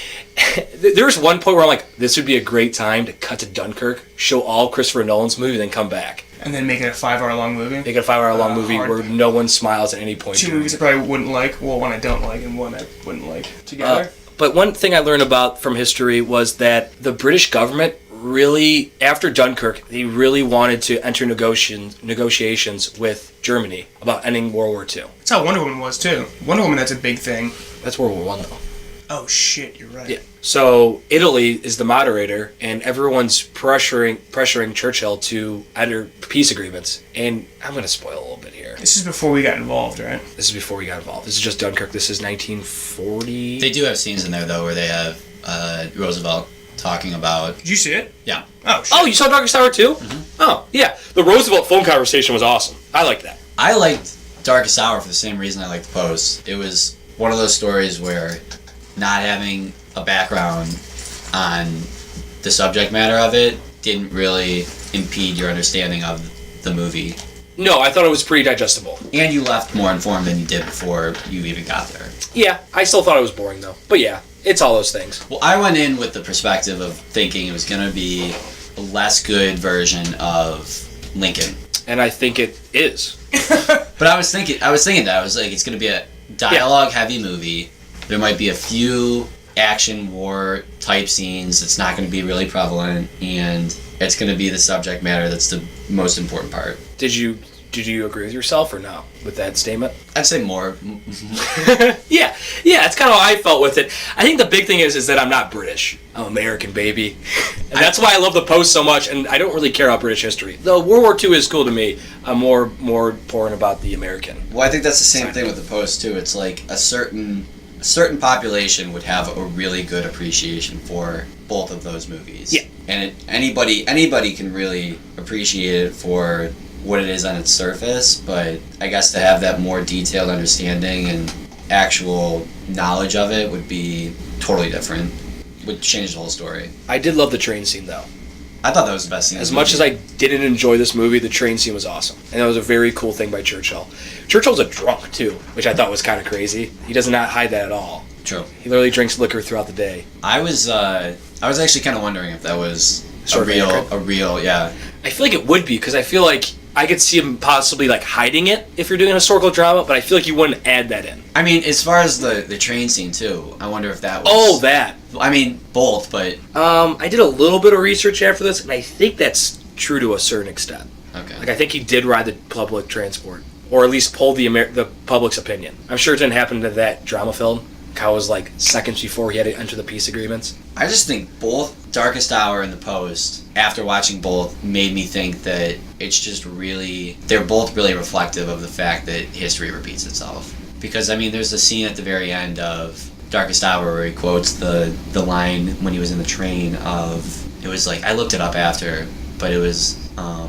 There's one point where I'm like, this would be a great time to cut to Dunkirk, show all Christopher Nolan's movie, then come back. And then make it a 5-hour-long movie? Make it a 5-hour-long movie hard. where no one smiles at any point. Two movies I probably wouldn't like. Well, one I don't like and one I wouldn't like together. But one thing I learned about from history was that the British government really, after Dunkirk, they really wanted to enter negotiations with Germany about ending World War II. That's how Wonder Woman was, too. Wonder Woman, that's a big thing. That's World War I, though. Oh, shit, you're right. Yeah. So Italy is the moderator, and everyone's pressuring Churchill to enter peace agreements. And I'm going to spoil a little bit here. This is before we got involved, right? This is before we got involved. This is just Dunkirk. This is 1940. They do have scenes in there, though, where they have Roosevelt talking about... Did you see it? Yeah. Oh, shit. Oh, you saw Darkest Hour too? Mm-hmm. Oh, yeah. The Roosevelt phone conversation was awesome. I liked that. I liked Darkest Hour for the same reason I liked The Post. It was one of those stories where not having a background on the subject matter of it didn't really impede your understanding of the movie. No, I thought it was pretty digestible. And you left more informed than you did before you even got there. Yeah, I still thought it was boring though. But yeah, it's all those things. Well, I went in with the perspective of thinking it was going to be a less good version of Lincoln. And I think it is. But I was thinking that. I was like, it's going to be a dialogue-heavy movie. There might be a few action war type scenes. It's not going to be really prevalent, and it's going to be the subject matter that's the most important part. Did you agree with yourself or no with that statement? I'd say more. Yeah, it's kind of how I felt with it. I think the big thing is that I'm not British. I'm American, baby. And that's why I love The Post so much, and I don't really care about British history. Though World War II is cool to me, I'm more important about the American. Well, I think that's the same thing with The Post, too. It's like a certain population would have a really good appreciation for both of those movies. Yeah. And anybody can really appreciate it for what it is on its surface, but I guess to have that more detailed understanding and actual knowledge of it would be totally different. Would change the whole story. I did love the train scene though. I thought that was the best scene. As much as I didn't enjoy this movie, the train scene was awesome. And that was a very cool thing by Churchill. Churchill's a drunk too, which I thought was kind of crazy. He does not hide that at all. True. He literally drinks liquor throughout the day. I was actually kind of wondering if that was a real, yeah. I feel like it would be, because I feel like I could see him possibly like hiding it if you're doing a historical drama, but I feel like you wouldn't add that in. I mean, as far as the train scene too, I wonder if that was... Oh, that. I mean, both, but... I did a little bit of research after this, and I think that's true to a certain extent. Okay. Like, I think he did ride the public transport, or at least polled the public's opinion. I'm sure it didn't happen to that drama film. How it was like seconds before he had to enter the peace agreements. I just think both Darkest Hour and The Post, after watching both, made me think that it's just really... They're both really reflective of the fact that history repeats itself. Because, I mean, there's a scene at the very end of Darkest Hour where he quotes the line when he was in the train of... It was like... I looked it up after, but it was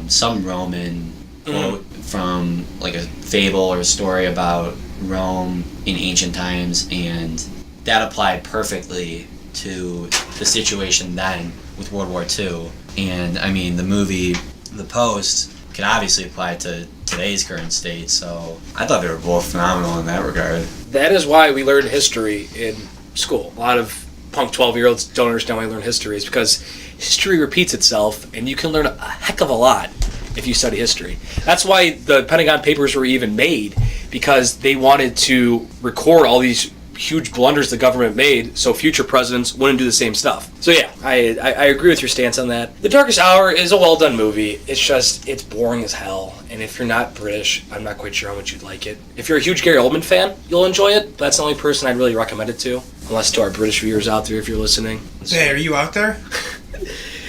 some Roman quote from like a fable or a story about Rome in ancient times, and that applied perfectly to the situation then with World War II. And I mean, the movie The Post can obviously apply to today's current state, so I thought they were both phenomenal in that regard. That is why we learn history in school. A lot of punk 12-year-olds don't understand why we learn history. It's because history repeats itself, and you can learn a heck of a lot if you study history. That's why the Pentagon Papers were even made, because they wanted to record all these huge blunders the government made so future presidents wouldn't do the same stuff. So yeah, I agree with your stance on that. The Darkest Hour is a well-done movie. It's boring as hell, and if you're not British, I'm not quite sure how much you'd like it. If you're a huge Gary Oldman fan, you'll enjoy it. That's the only person I'd really recommend it to, unless to our British viewers out there if you're listening. Hey, are you out there?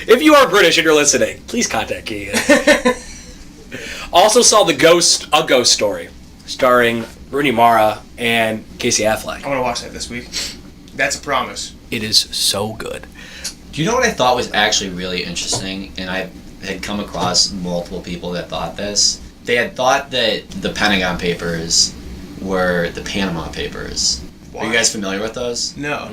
If you are British and you're listening, please contact Keegan. Also saw A Ghost Story, starring Rooney Mara and Casey Affleck. I'm gonna watch that this week. That's a promise. It is so good. Do you know what I thought was actually really interesting? And I had come across multiple people that thought this. They had thought that the Pentagon Papers were the Panama Papers. Why? Are you guys familiar with those? No.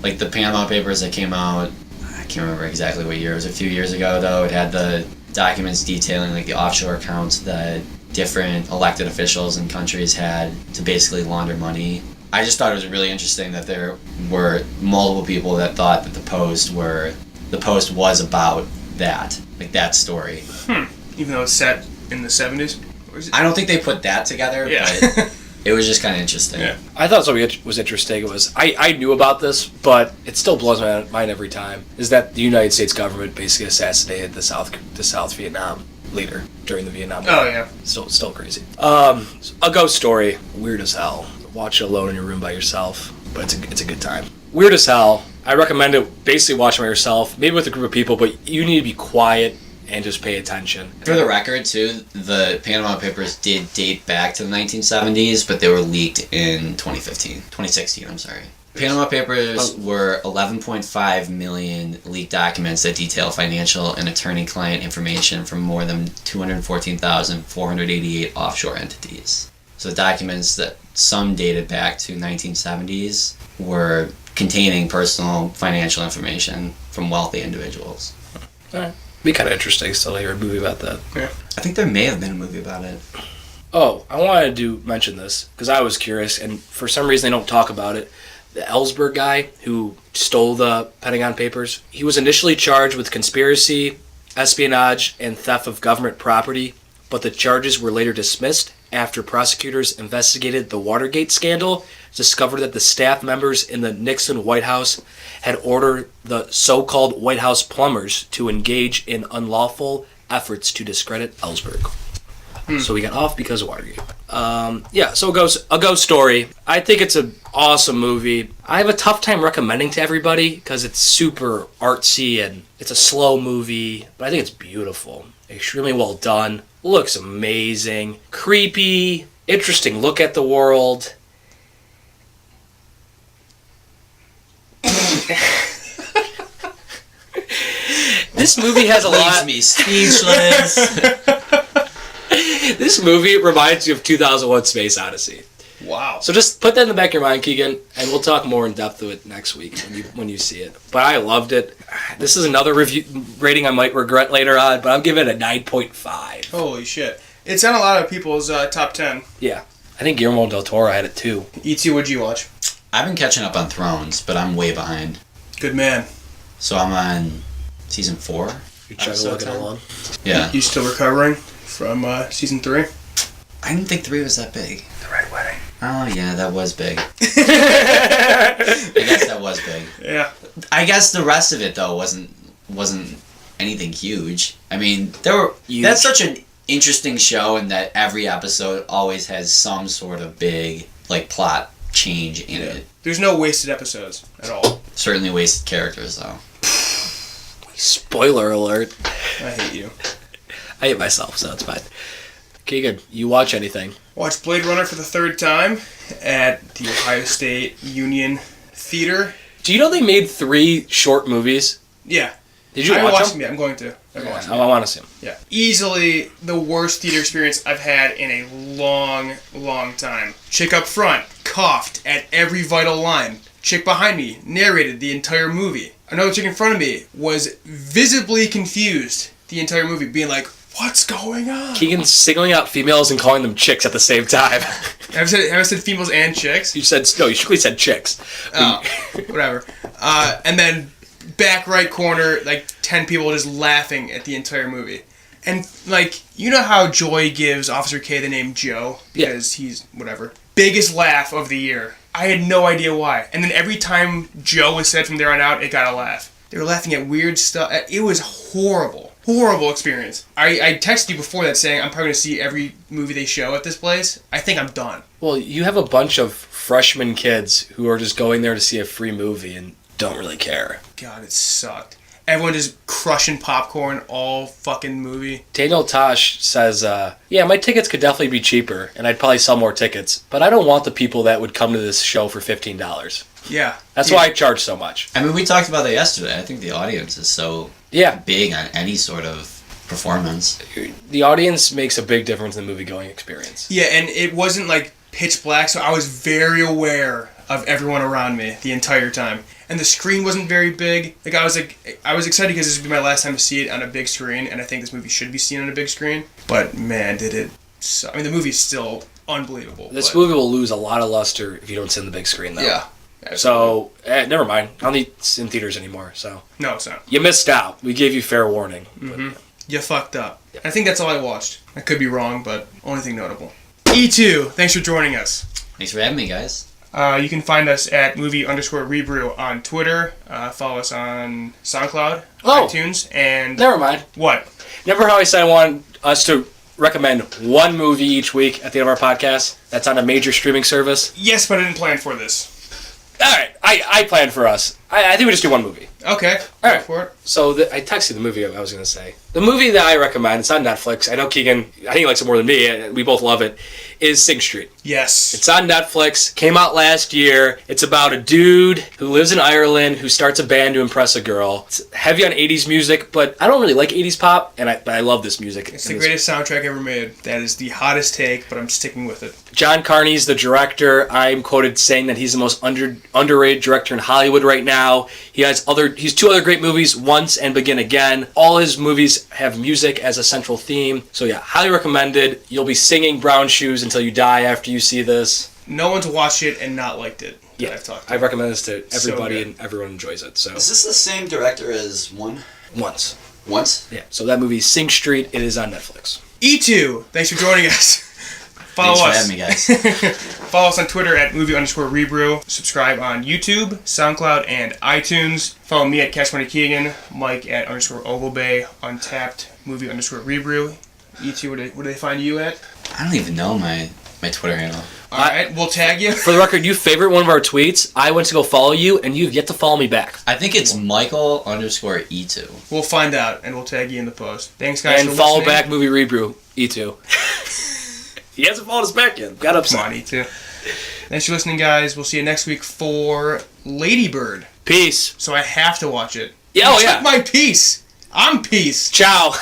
Like the Panama Papers that came out, I can't remember exactly what year. It was a few years ago, though. It had the documents detailing like the offshore accounts that different elected officials in countries had to basically launder money. I just thought it was really interesting that there were multiple people that thought that the Post was about that, like that story. Even though it's set in the 70s? Or is it? I don't think they put that together, Yeah. but it was just kind of interesting. Yeah. I thought something was interesting. I knew about this, but it still blows my mind every time, is that the United States government basically assassinated the South Vietnam leader during the Vietnam War. Oh, yeah. Still crazy. A Ghost Story, weird as hell. Watch it alone in your room by yourself, but it's a good time. Weird as hell. I recommend it. Basically, watch it by yourself, maybe with a group of people, but you need to be quiet and just pay attention. For the record, too, the Panama Papers did date back to the 1970s, but they were leaked in 2016, I'm sorry. Panama Papers were 11.5 million leaked documents that detail financial and attorney-client information from more than 214,488 offshore entities. So documents that some dated back to 1970s were containing personal financial information from wealthy individuals. All right. Be kind of interesting still to hear a movie about that. Yeah. I think there may have been a movie about it. Oh, I wanted to mention this because I was curious, and for some reason they don't talk about it. The Ellsberg guy who stole the Pentagon Papers, he was initially charged with conspiracy, espionage, and theft of government property, but the charges were later dismissed after prosecutors investigated the Watergate scandal, discovered that the staff members in the Nixon White House had ordered the so-called White House plumbers to engage in unlawful efforts to discredit Ellsberg. So we got off because of Watergate. So A Ghost Story. I think it's an awesome movie. I have a tough time recommending to everybody because it's super artsy and it's a slow movie, but I think it's beautiful. Extremely well done. Looks amazing. Creepy. Interesting look at the world. This movie has a lot. Leaves me speechless. This movie reminds you of 2001: Space Odyssey. Wow. So just put that in the back of your mind, Keegan, and we'll talk more in depth of it next week when you see it. But I loved it. This is another rating I might regret later on, but I'm giving it a 9.5. Holy shit. It's on a lot of people's top 10. Yeah. I think Guillermo del Toro had it too. E.T., what'd you watch? I've been catching up on Thrones, but I'm way behind. Good man. So I'm on season 4. You're trying to look it along. Yeah. You still recovering from season 3? I didn't think 3 was that big. The Red Wedding. Oh yeah, that was big. I guess that was big. Yeah. I guess the rest of it though wasn't anything huge. I mean, that's such an interesting show in that every episode always has some sort of big like plot change in it. There's no wasted episodes at all. Certainly wasted characters though. Spoiler alert. I hate you. I hate myself, so it's fine. Keegan, you watch anything? Watched Blade Runner for the 3rd time at the Ohio State Union Theater. Do you know they made 3 short movies? Yeah. Did you I watch watched them? them? Yeah, I'm going to. I want to see him. Yeah. Easily the worst theater experience I've had in a long, long time. Chick up front coughed at every vital line. Chick behind me narrated the entire movie. Another chick in front of me was visibly confused the entire movie, being like, what's going on? Keegan's singling out females and calling them chicks at the same time. Have I said females and chicks? You strictly said chicks. Oh, whatever. And then back right corner, like 10 people just laughing at the entire movie. And, like, you know how Joy gives Officer K the name Joe? Because he's, whatever. Biggest laugh of the year. I had no idea why. And then every time Joe was said from there on out, it got a laugh. They were laughing at weird stuff. It was horrible. Horrible experience. I texted you before that saying I'm probably going to see every movie they show at this place. I think I'm done. Well, you have a bunch of freshman kids who are just going there to see a free movie and don't really care. God, it sucked. Everyone just crushing popcorn all fucking movie. Daniel Tosh says, yeah, my tickets could definitely be cheaper, and I'd probably sell more tickets, but I don't want the people that would come to this show for $15. Yeah. That's why I charge so much. I mean, we talked about that yesterday. I think the audience is so big on any sort of performance. The audience makes a big difference in the movie-going experience. Yeah, and it wasn't like pitch black, so I was very aware of everyone around me the entire time. And the screen wasn't very big. I was excited because this would be my last time to see it on a big screen, and I think this movie should be seen on a big screen. But man, did it suck. I mean, the movie's still unbelievable. This movie will lose a lot of luster if you don't see it on the big screen, though. Yeah. So, never mind. I don't think it's in theaters anymore, so. No, it's not. You missed out. We gave you fair warning. Mm-hmm. You fucked up. Yeah. I think that's all I watched. I could be wrong, but only thing notable. E2, thanks for joining us. Thanks for having me, guys. You can find us at movie_ReBrew on Twitter. Follow us on SoundCloud, iTunes, and... Never mind. What? Remember how I said I want us to recommend one movie each week at the end of our podcast that's on a major streaming service? Yes, but I didn't plan for this. All right, I planned for us. I think we just do one movie. Okay, all right. For it. So I texted the movie I was going to say. The movie that I recommend, it's on Netflix. I know Keegan, I think he likes it more than me. We both love it. Is Sing Street. Yes. It's on Netflix. Came out last year. It's about a dude who lives in Ireland who starts a band to impress a girl. It's heavy on 80s music, but I don't really like 80s pop, but I love this music. It's the greatest soundtrack ever made. That is the hottest take, but I'm sticking with it. John Carney's the director. I'm quoted saying that he's the most underrated director in Hollywood right now. He's two other great movies, Once and Begin Again. All his movies have music as a central theme. So yeah, highly recommended. You'll be singing Brown Shoes until you die after you see this. No one's watched it and not liked it. Yeah, I recommend this to everybody and everyone enjoys it. So is this the same director as Once? Once? Yeah. So that movie, Sing Street, it is on Netflix. E2, thanks for joining us. Follow Thanks us. for having me, guys. Follow us on Twitter at movie_ReBrew. Subscribe on YouTube, SoundCloud, and iTunes. Follow me at Cash Money Keegan, Mike at _Ovalbay, Untapped, movie_ReBrew. E2, where do they find you at? I don't even know my Twitter handle. Alright, we'll tag you. For the record, you favorite one of our tweets. I went to go follow you, and you've yet to follow me back. I think it's Michael_E2. We'll find out, and we'll tag you in the post. Thanks, guys, and for follow listening. back Movie Rebrew, E2. He hasn't followed us back yet. Got upset. Come on, E2. Thanks for listening, guys. We'll see you next week for Lady Bird. Peace. So I have to watch it. Yeah, you took my piece. I'm peace. Ciao.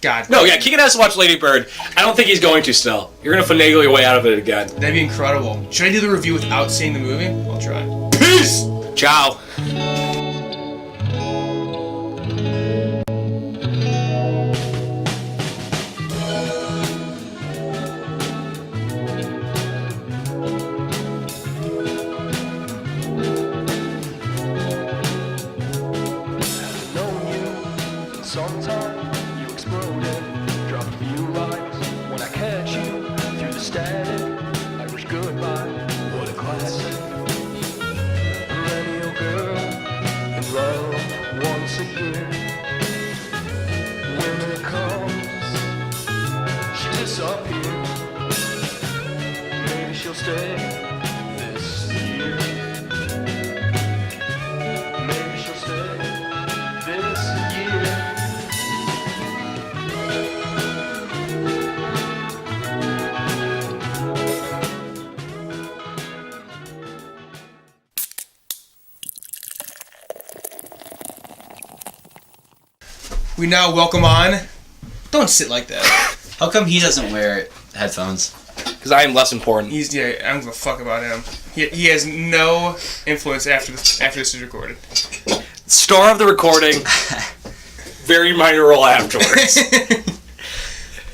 God. No, yeah, Keegan has to watch Lady Bird. I don't think he's going to still. You're going to finagle your way out of it again. That'd be incredible. Should I do the review without seeing the movie? I'll try. Peace! Ciao. Sometime you exploded, drop a few lines. When I catch you through the static, I wish goodbye. What a classic. Perennial girl in love once a year. When it comes, she disappears. Maybe she'll stay this year. Maybe she'll stay this year. we now welcome on... Don't sit like that. How come he doesn't wear headphones? Because I am less important. I don't give a fuck about him. He has no influence after this is recorded. Star of the recording. Very minor role afterwards.